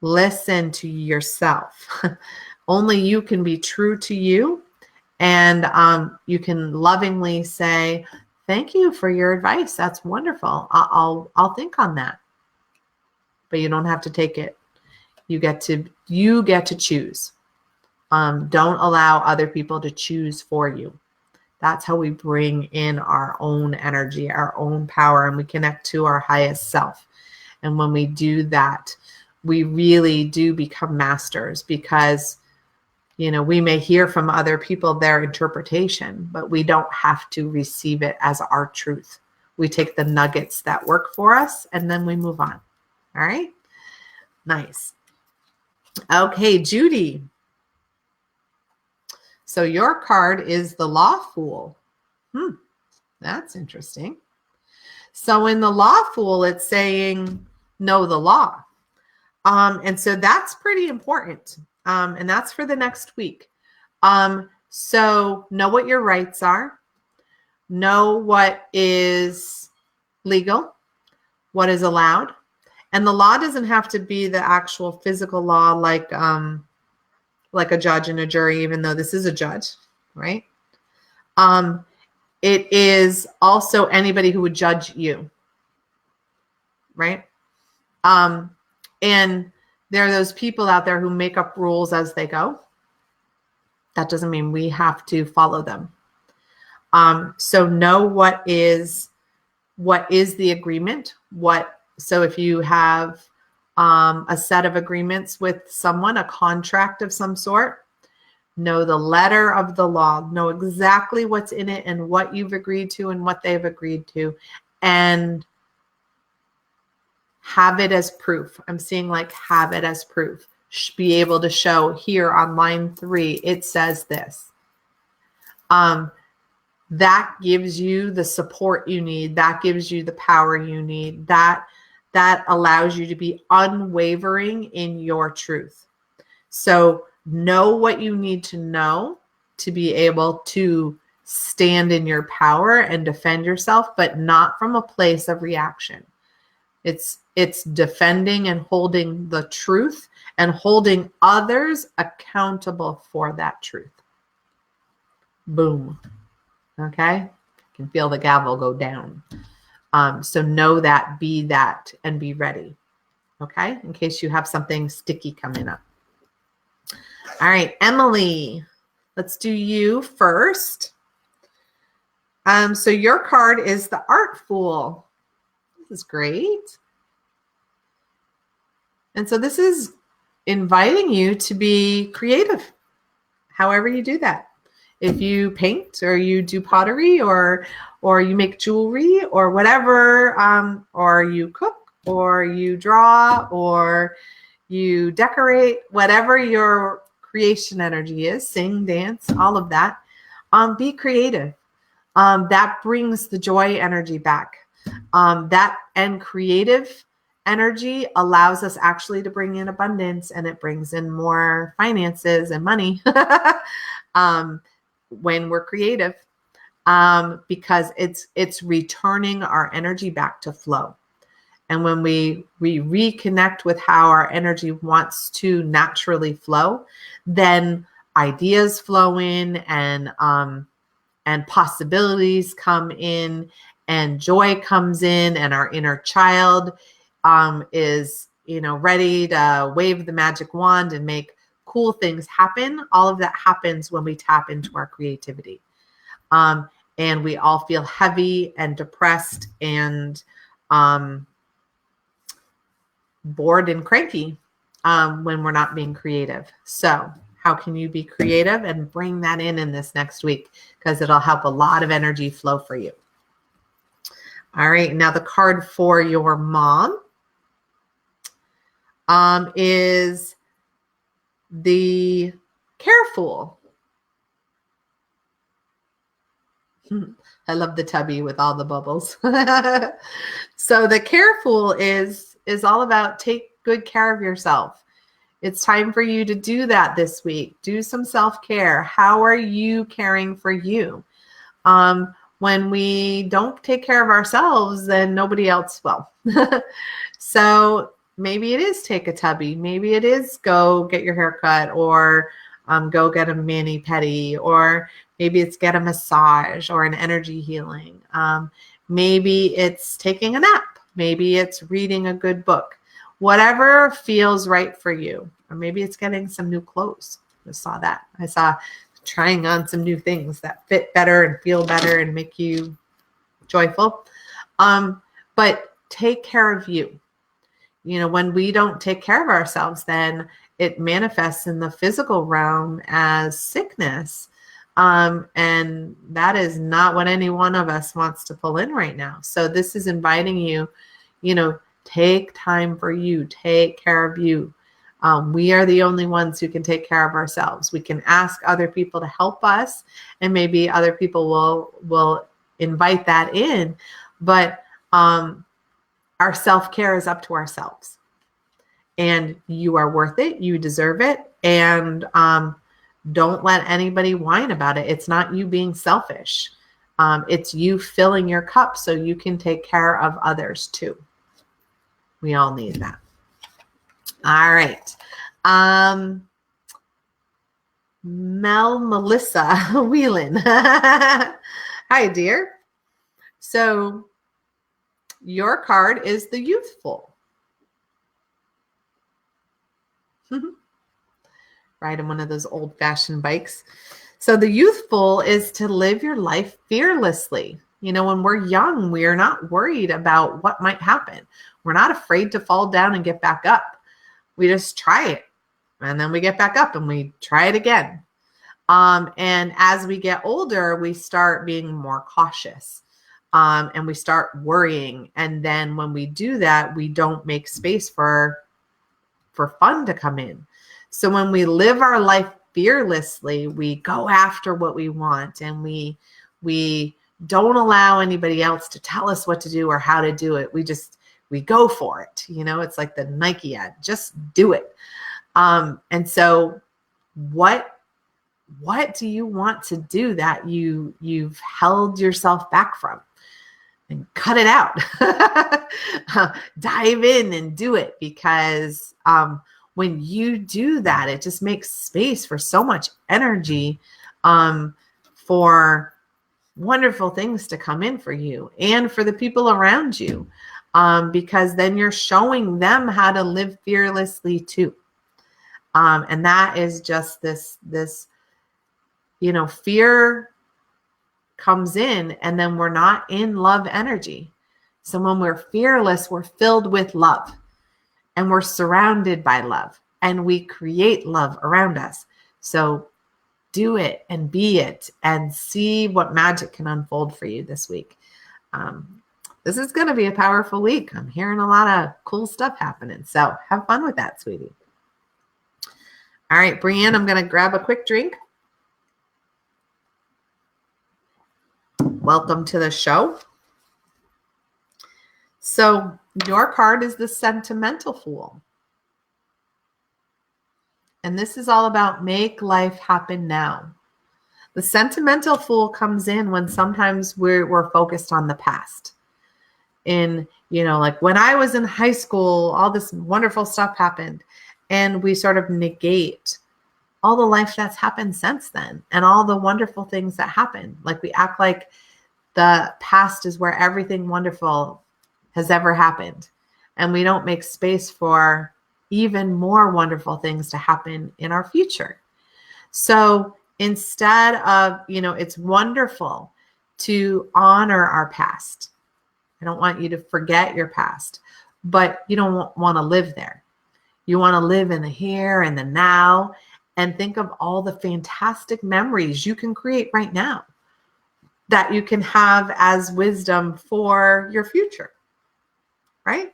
listen to yourself. Only you can be true to you. And you can lovingly say, thank you for your advice. That's wonderful. I'll think on that. But you don't have to take it. You get to choose. Don't allow other people to choose for you. That's how we bring in our own energy, our own power, and we connect to our highest self. And when we do that, we really do become masters, because we may hear from other people their interpretation, but we don't have to receive it as our truth. We take the nuggets that work for us, and then we move on. All right? Nice. Okay, Judy. So your card is the Law Fool. That's interesting. So in the Law Fool, it's saying know the law. And so that's pretty important. And that's for the next week. So know what your rights are. Know what is legal, what is allowed, And the law doesn't have to be the actual physical law, like a judge and a jury, even though this is a judge, right? It is also anybody who would judge you, right? And there are those people out there who make up rules as they go. That doesn't mean we have to follow them. So know what is the agreement. So if you have a set of agreements with someone, a contract of some sort, know the letter of the law, know exactly what's in it and what you've agreed to and what they've agreed to, and have it as proof. I'm seeing like have it as proof. Be able to show here on line 3, it says this. That gives you the support you need. That gives you the power you need. That allows you to be unwavering in your truth. So know what you need to know to be able to stand in your power and defend yourself, but not from a place of reaction. It's defending and holding the truth and holding others accountable for that truth. Boom. Okay? You can feel the gavel go down. So know that, be that, and be ready. Okay? In case you have something sticky coming up. All right, Emily, let's do you first. So your card is the Art Fool. This is great. And so this is inviting you to be creative, however you do that. If you paint or you do pottery or you make jewelry or whatever, or you cook or you draw or you decorate, whatever your creation energy is, sing, dance, all of that, be creative. That brings the joy energy back. That and creative energy allows us actually to bring in abundance, and it brings in more finances and money when we're creative, because it's returning our energy back to flow. And when we reconnect with how our energy wants to naturally flow, then ideas flow in, and possibilities come in, and joy comes in, and our inner child is, ready to wave the magic wand and make cool things happen. All of that happens when we tap into our creativity. And we all feel heavy and depressed and bored and cranky when we're not being creative. So how can you be creative and bring that in this next week? Because it'll help a lot of energy flow for you. All right, now the card for your mom is the Careful. I love the tubby with all the bubbles. So the Careful is all about take good care of yourself. It's time for you to do that this week. Do some self-care. How are you caring for you? When we don't take care of ourselves, then nobody else will. So maybe it is take a tubby. Maybe it is go get your hair cut, or go get a mani-pedi, or maybe it's get a massage or an energy healing. Maybe it's taking a nap. Maybe it's reading a good book. Whatever feels right for you. Or maybe it's getting some new clothes. I saw that. I saw trying on some new things that fit better and feel better and make you joyful. But take care of you. When we don't take care of ourselves, then it manifests in the physical realm as sickness. And that is not what any one of us wants to pull in right now. So this is inviting you, take time for you, take care of you. We are the only ones who can take care of ourselves. We can ask other people to help us, and maybe other people will invite that in. But our self-care is up to ourselves. And you are worth it. You deserve it. And don't let anybody whine about it. It's not you being selfish. It's you filling your cup so you can take care of others too. We all need that. All right. Melissa Whelan. Hi, dear. So your card is the youthful. Riding one of those old-fashioned bikes. So the youthful is to live your life fearlessly. When we're young, we are not worried about what might happen. We're not afraid to fall down and get back up. We just try it. And then we get back up and we try it again. And as we get older, we start being more cautious. And we start worrying. And then when we do that, we don't make space for fun to come in. So when we live our life fearlessly, we go after what we want, and we don't allow anybody else to tell us what to do or how to do it. We go for it. It's like the Nike ad, just do it. And so what do you want to do that you've held yourself back from? And cut it out. Dive in and do it, because when you do that, it just makes space for so much energy for wonderful things to come in for you and for the people around you, because then you're showing them how to live fearlessly too. And that is just this fear comes in, and then we're not in love energy. So when we're fearless, we're filled with love, and we're surrounded by love, and we create love around us. So do it and be it and see what magic can unfold for you this week. This is going to be a powerful week. I'm hearing a lot of cool stuff happening. So have fun with that, sweetie. All right, Brienne, I'm going to grab a quick drink. Welcome to the show. So your card is the Sentimental Fool. And this is all about make life happen now. The Sentimental Fool comes in when sometimes we're focused on the past. Like when I was in high school, all this wonderful stuff happened, and we sort of negate all the life that's happened since then and all the wonderful things that happened. Like we act like the past is where everything wonderful has ever happened. And we don't make space for even more wonderful things to happen in our future. So instead of, it's wonderful to honor our past. I don't want you to forget your past, but you don't want to live there. You want to live in the here and the now, and think of all the fantastic memories you can create right now that you can have as wisdom for your future, right?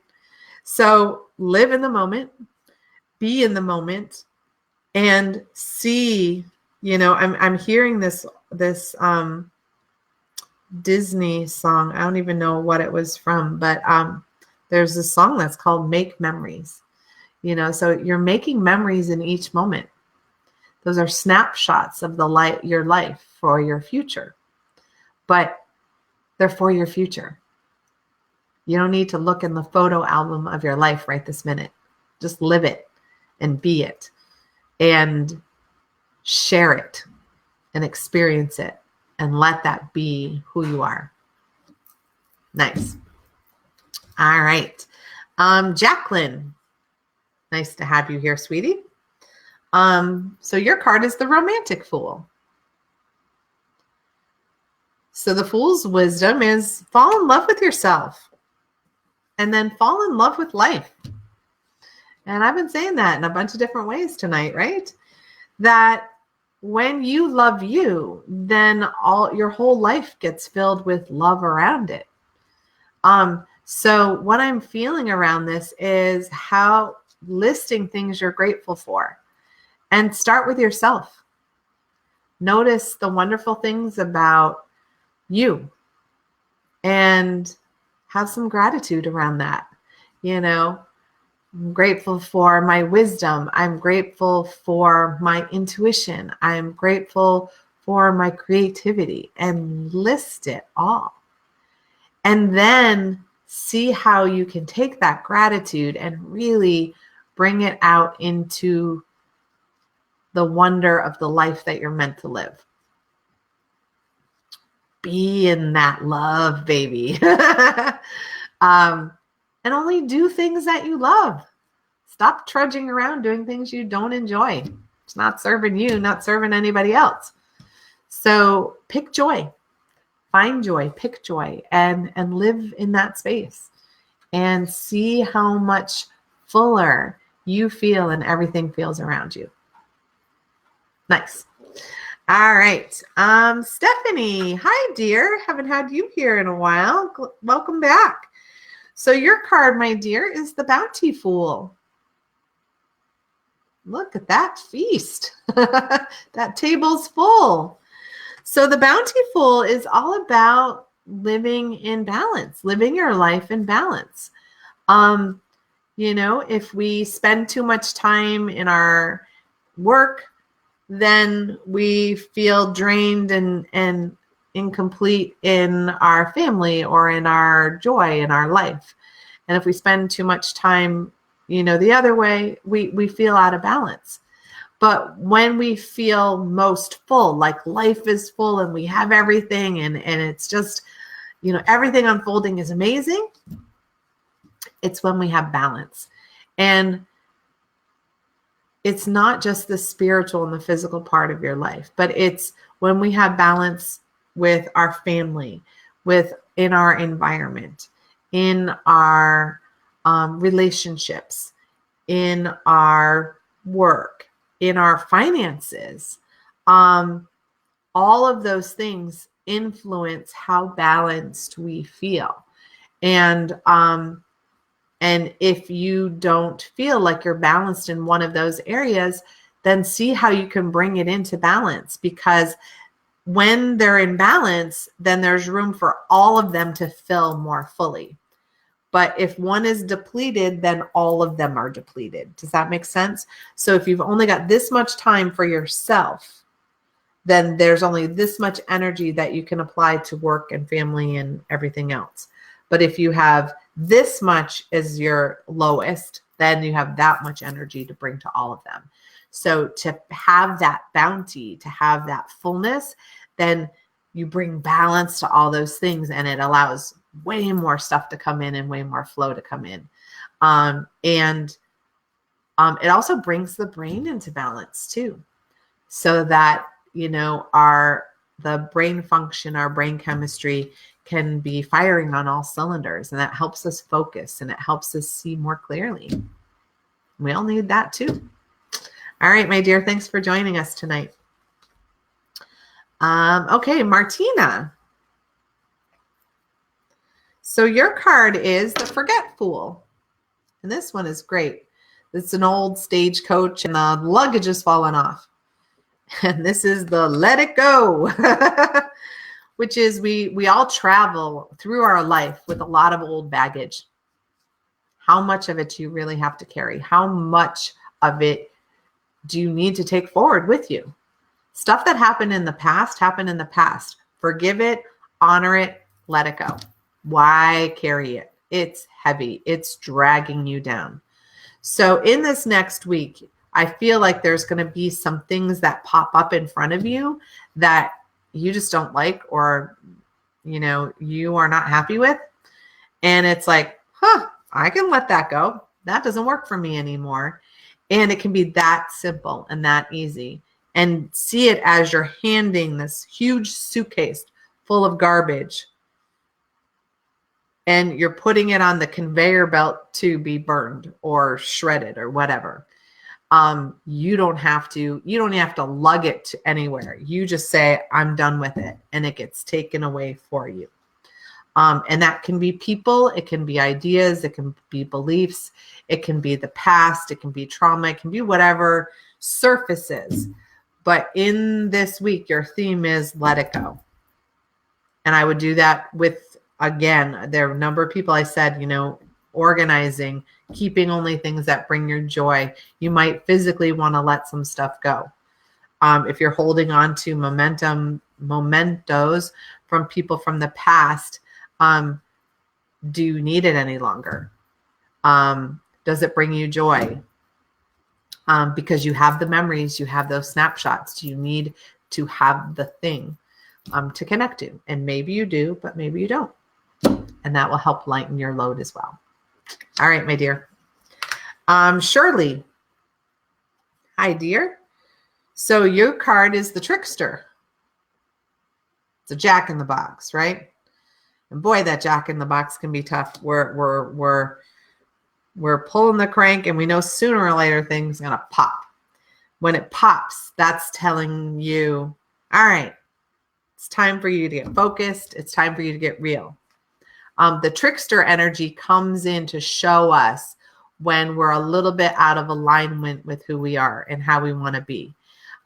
So live in the moment, be in the moment, and see, I'm hearing this Disney song. I don't even know what it was from, but there's a song that's called Make Memories. So you're making memories in each moment. Those are snapshots of your life for your future, but they're for your future. You don't need to look in the photo album of your life right this minute. Just live it and be it and share it and experience it and let that be who you are. Nice. All right. Jacqueline, nice to have you here, sweetie. So your card is the Romantic Fool. So the Fool's wisdom is fall in love with yourself and then fall in love with life. And I've been saying that in a bunch of different ways tonight, right? That when you love you, then your whole life gets filled with love around it. So what I'm feeling around this is how listing things you're grateful for. And start with yourself. Notice the wonderful things about you and have some gratitude around that. I'm grateful for my wisdom. I'm grateful for my intuition. I'm grateful for my creativity, and list it all. And then see how you can take that gratitude and really bring it out into the wonder of the life that you're meant to live. Be in that love, baby. And only do things that you love. Stop trudging around doing things you don't enjoy. It's not serving you, not serving anybody else. So pick joy, find joy, pick joy, and live in that space and see how much fuller you feel and everything feels around you. Nice. All right. Stephanie, hi, dear. Haven't had you here in a while. Welcome back. So your card, my dear, is the Bounty Fool. Look at that feast. That table's full. So the Bounty Fool is all about living in balance, living your life in balance. If we spend too much time in our work, then we feel drained and incomplete in our family or in our joy in our life. And if we spend too much time, the other way, we feel out of balance. But when we feel most full, like life is full and we have everything and it's just, everything unfolding is amazing, it's when we have balance. And it's not just the spiritual and the physical part of your life, but it's when we have balance with our family, in our environment, in our relationships, in our work, in our finances. All of those things influence how balanced we feel. And if you don't feel like you're balanced in one of those areas, then see how you can bring it into balance, because when they're in balance, then there's room for all of them to fill more fully. But if one is depleted, then all of them are depleted. Does that make sense? So if you've only got this much time for yourself, then there's only this much energy that you can apply to work and family and everything else. But if you have this much as your lowest, then you have that much energy to bring to all of them. So to have that bounty, to have that fullness, then you bring balance to all those things, and it allows way more stuff to come in and way more flow to come in. It also brings the brain into balance too, so that, the brain function, our brain chemistry can be firing on all cylinders, and that helps us focus and it helps us see more clearly. We all need that too. All right, my dear, thanks for joining us tonight. Okay, Martina. So your card is the Forget Fool. And this one is great. It's an old stagecoach and the luggage has fallen off. And this is the Let It Go, which is we all travel through our life with a lot of old baggage. How much of it do you really have to carry? How much of it do you need to take forward with you? Stuff that happened in the past. Forgive it, honor it, let it go. Why carry it? It's heavy. It's dragging you down. So in this next week, I feel like there's going to be some things that pop up in front of you that you just don't like, or, you are not happy with. And it's like, I can let that go. That doesn't work for me anymore. And it can be that simple and that easy. And see it as you're handing this huge suitcase full of garbage, and you're putting it on the conveyor belt to be burned or shredded or whatever. You don't have to lug it to anywhere. You just say, I'm done with it. And it gets taken away for you. And that can be people, it can be ideas, it can be beliefs, it can be the past, it can be trauma, it can be whatever surfaces. But in this week, your theme is let it go. And I would do that with, again, there are a number of people I said, organizing, keeping only things that bring you joy. You might physically want to let some stuff go. If you're holding on to mementos from people from the past, Do you need it any longer? Does it bring you joy? Because you have the memories, you have those snapshots. Do you need to have the thing to connect to? And maybe you do, but maybe you don't. And that will help lighten your load as well. All right, my dear. Shirley. Hi, dear. So your card is the trickster. It's a jack in the box, right? And boy, that jack in the box can be tough. We're pulling the crank, and we know sooner or later things are gonna pop. When it pops, that's telling you, all right, it's time for you to get focused. It's time for you to get real. The trickster energy comes in to show us when we're a little bit out of alignment with who we are and how we want to be.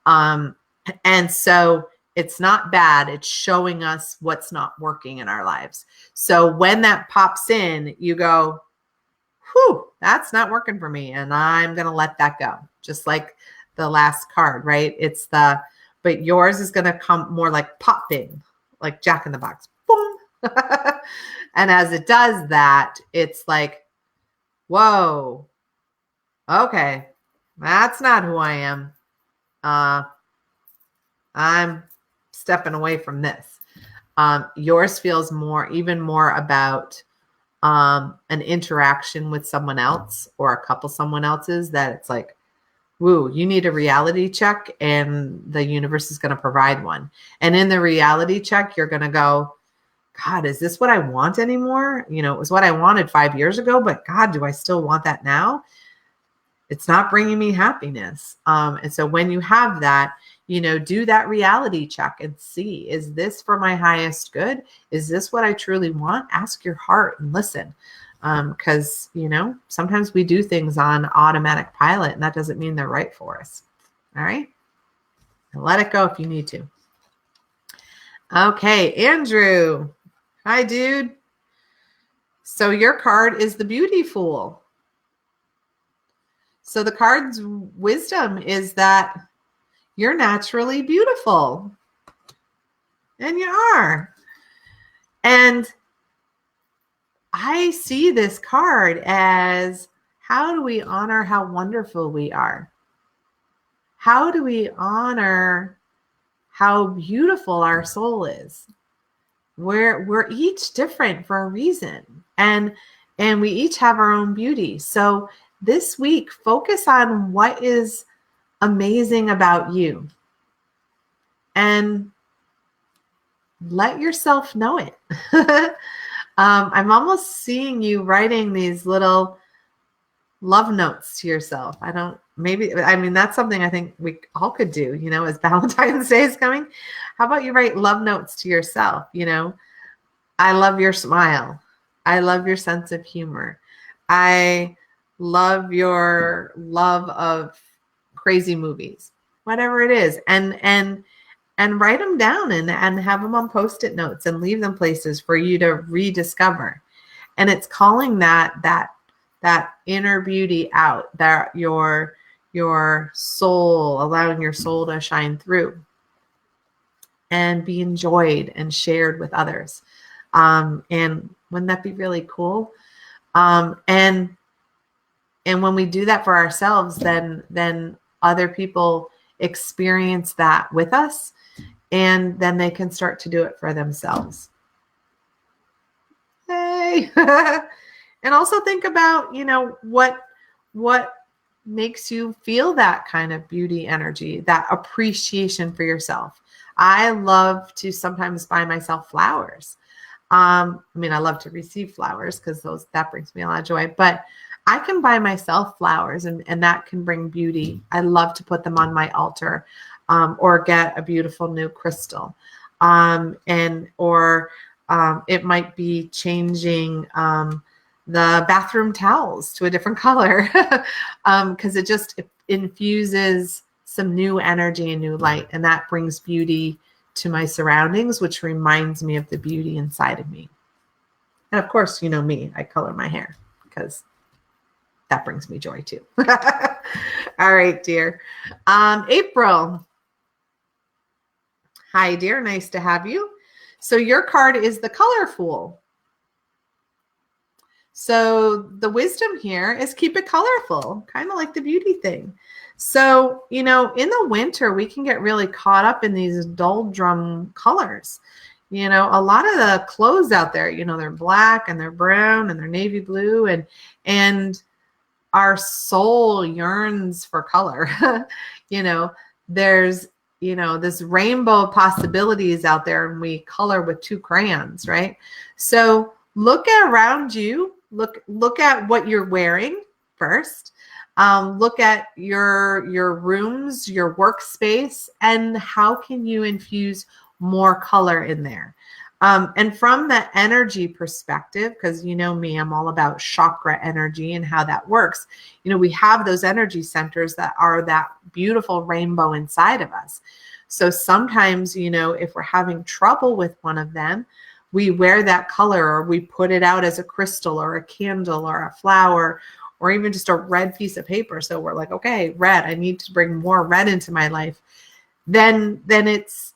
And so it's not bad. It's showing us what's not working in our lives. So when that pops in, you go, whew, that's not working for me. And I'm going to let that go. Just like the last card, right? But yours is going to come more like popping, like Jack in the Box. Boom. And as it does that, it's like, whoa, okay, that's not who I am. I'm stepping away from this. Yours feels even more about an interaction with someone else or a couple someone else's, that it's like, woo, you need a reality check, and the universe is going to provide one. And in the reality check, you're going to go, God, is this what I want anymore? You know, it was what I wanted 5 years ago, but God, do I still want that now? It's not bringing me happiness. And so when you have that, you know, do that reality check and see, is this for my highest good? Is this what I truly want? Ask your heart and listen. Because, you know, sometimes we do things on automatic pilot, and that doesn't mean they're right for us. All right. And let it go if you need to. Okay, Andrew. Hi, dude. So your card is the Beauty Fool. So the card's wisdom is that you're naturally beautiful. And you are. And I see this card as, how do we honor how wonderful we are? How do we honor how beautiful our soul is? We're each different for a reason. And we each have our own beauty. So this week, focus on what is amazing about you. And let yourself know it. I'm almost seeing you writing these little love notes to yourself. That's something I think we all could do, you know, as Valentine's Day is coming. How about you write love notes to yourself? You know, I love your smile. I love your sense of humor. I love your love of crazy movies, whatever it is. And write them down and have them on Post-it notes and leave them places for you to rediscover. And it's calling that inner beauty out, that your soul, allowing your soul to shine through and be enjoyed and shared with others. And wouldn't that be really cool? And when we do that for ourselves, then other people experience that with us, and then they can start to do it for themselves. Hey. And also think about, you know, what makes you feel that kind of beauty energy, that appreciation for yourself. I love to sometimes buy myself flowers. I love to receive flowers because that brings me a lot of joy, but I can buy myself flowers and that can bring beauty. I love to put them on my altar, or get a beautiful new crystal. It might be changing the bathroom towels to a different color because it infuses some new energy and new light, and that brings beauty to my surroundings, which reminds me of the beauty inside of me. And of course, you know me, I color my hair because that brings me joy too. All right, dear. April. Hi, dear. Nice to have you. So your card is the Color Fool. So the wisdom here is keep it colorful, kind of like the beauty thing. So, in the winter, we can get really caught up in these doldrum colors. A lot of the clothes out there, they're black and they're brown and they're navy blue, and our soul yearns for color. There's, this rainbow of possibilities out there, and we color with 2 crayons, right? So look around you, look at what you're wearing first. Look at your rooms, your workspace, and how can you infuse more color in there. And from the energy perspective, because me, I'm all about chakra energy and how that works. We have those energy centers that are that beautiful rainbow inside of us. So sometimes, if we're having trouble with one of them, we wear that color, or we put it out as a crystal or a candle or a flower, or even just a red piece of paper. So we're like, okay, red, I need to bring more red into my life. Then it's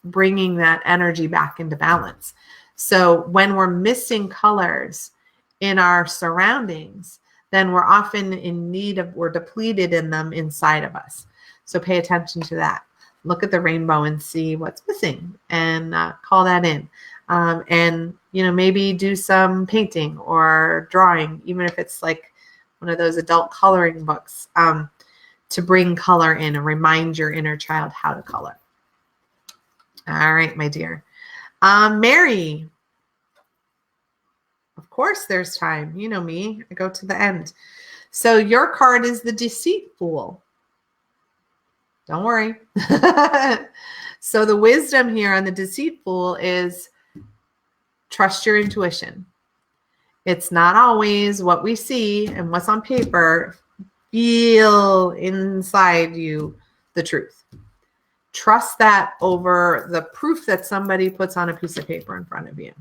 bringing that energy back into balance. So when we're missing colors in our surroundings, then we're often in need of, we're depleted in them inside of us. So pay attention to that. Look at the rainbow and see what's missing, and call that in. And, maybe do some painting or drawing, even if it's like one of those adult coloring books, to bring color in and remind your inner child how to color. All right, my dear. Mary. Of course there's time. You know me. I go to the end. So your card is the Deceit Fool. Don't worry. So the wisdom here on the Deceit Fool is trust your intuition. It's not always what we see and what's on paper. Feel inside you the truth. Trust that over the proof that somebody puts on a piece of paper in front of you.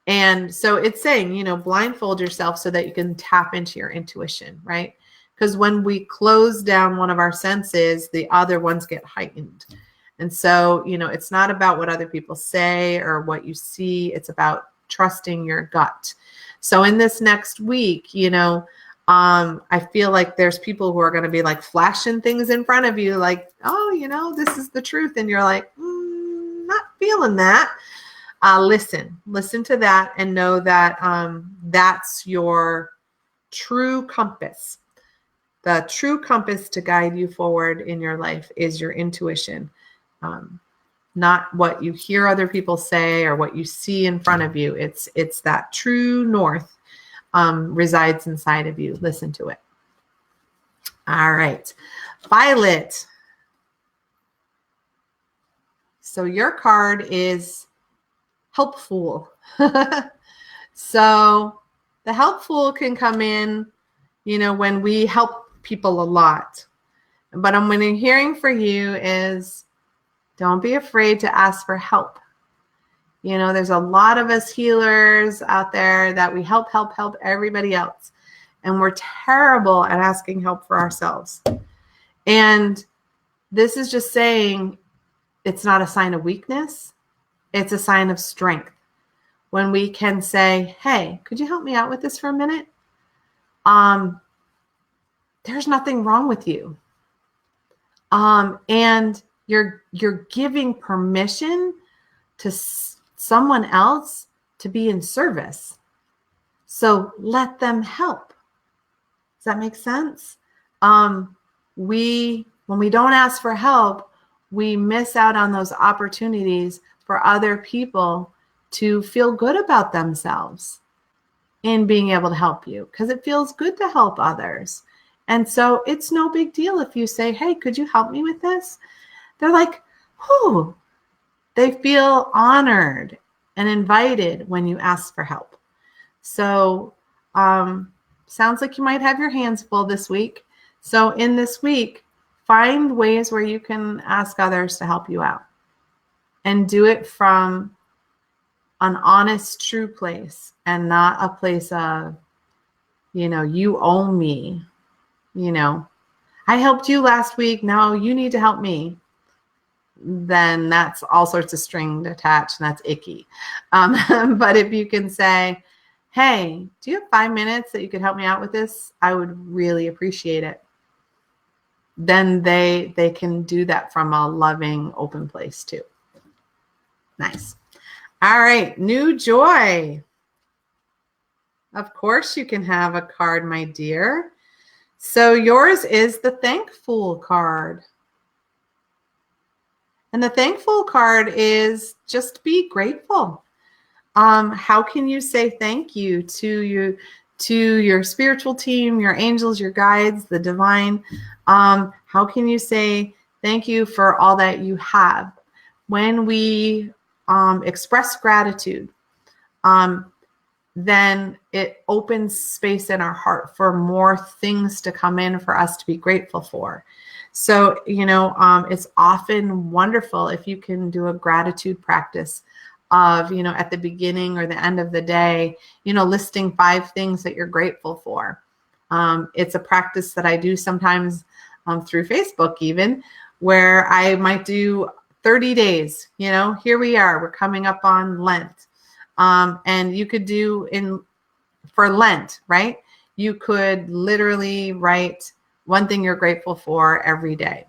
And so it's saying, blindfold yourself so that you can tap into your intuition, right? Because when we close down one of our senses, the other ones get heightened. And so, it's not about what other people say or what you see. It's about trusting your gut. So in this next week, I feel like there's people who are going to be like flashing things in front of you like, oh, this is the truth. And you're like, not feeling that. Listen to that and know that that's your true compass. The true compass to guide you forward in your life is your intuition. Not what you hear other people say or what you see in front of you. It's that true north resides inside of you. Listen to it. All right. Violet. So your card is Helpful. So the helpful can come in, when we help people a lot. But what I'm hearing for you is don't be afraid to ask for help. There's a lot of us healers out there that we help everybody else. And we're terrible at asking help for ourselves. And this is just saying it's not a sign of weakness. It's a sign of strength. When we can say, hey, could you help me out with this for a minute? There's nothing wrong with you. And you're giving permission to someone else to be in service. So let them help. Does that make sense? When we don't ask for help, we miss out on those opportunities for other people to feel good about themselves in being able to help you, because it feels good to help others. And so it's no big deal if you say, hey, could you help me with this? They're like, whew. They feel honored and invited when you ask for help. So sounds like you might have your hands full this week. So in this week, find ways where you can ask others to help you out. And do it from an honest, true place, and not a place of, you owe me. I helped you last week. Now you need to help me. then that's all sorts of string attached, and that's icky. But if you can say, hey, do you have 5 minutes that you could help me out with this? I would really appreciate it. Then they can do that from a loving, open place too. Nice. All right, new joy. Of course you can have a card, my dear. So yours is the Thankful card. And the Thankful card is just be grateful. How can you say thank you to your spiritual team, your angels, your guides, the divine? How can you say thank you for all that you have? When we express gratitude, then it opens space in our heart for more things to come in for us to be grateful for. So, it's often wonderful if you can do a gratitude practice of, at the beginning or the end of the day, listing 5 things that you're grateful for. It's a practice that I do sometimes through Facebook even, where I might do 30 days, here we are, we're coming up on Lent. And you could do for Lent, right? You could literally write one thing you're grateful for every day.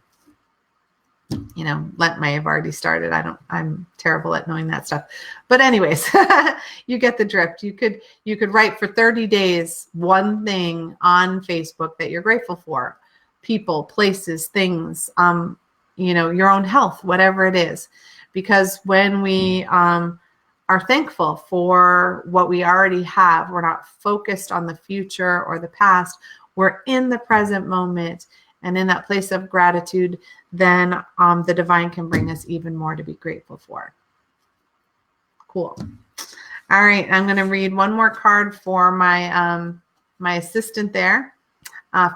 Lent may have already started. I'm terrible at knowing that stuff. But anyways, you get the drift. You could write for 30 days, one thing on Facebook that you're grateful for. People, places, things, your own health, whatever it is. Because when we are thankful for what we already have, we're not focused on the future or the past. We're in the present moment and in that place of gratitude, then the divine can bring us even more to be grateful for. Cool. All right, I'm going to read one more card for my assistant there,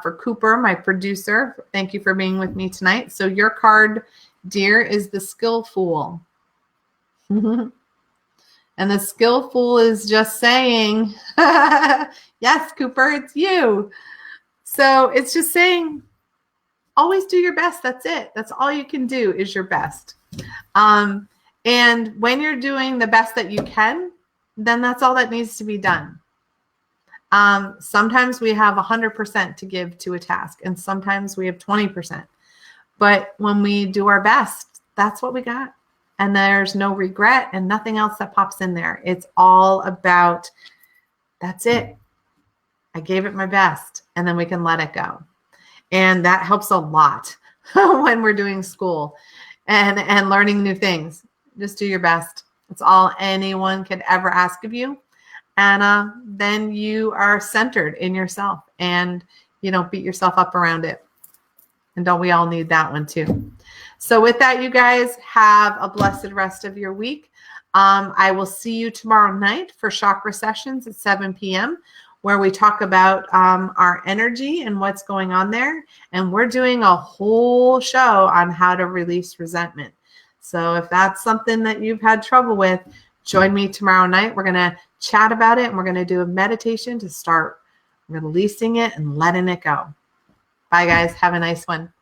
for Cooper, my producer. Thank you for being with me tonight. So your card, dear, is the Skillful. And the Skillful is just saying, yes, Cooper, it's you. So it's just saying, always do your best. That's it. That's all you can do is your best. And when you're doing the best that you can, then that's all that needs to be done. Sometimes we have 100% to give to a task, and sometimes we have 20%. But when we do our best, that's what we got. And there's no regret and nothing else that pops in there. It's all about, that's it. I gave it my best, and then we can let it go. And that helps a lot when we're doing school and learning new things. Just do your best. That's all anyone could ever ask of you. And then you are centered in yourself, and you don't beat yourself up around it. And don't we all need that one too? So with that, you guys have a blessed rest of your week. I will see you tomorrow night for chakra sessions at 7 p.m. where we talk about our energy and what's going on there. And we're doing a whole show on how to release resentment. So if that's something that you've had trouble with, join me tomorrow night. We're going to chat about it, and we're going to do a meditation to start releasing it and letting it go. Bye, guys. Have a nice one.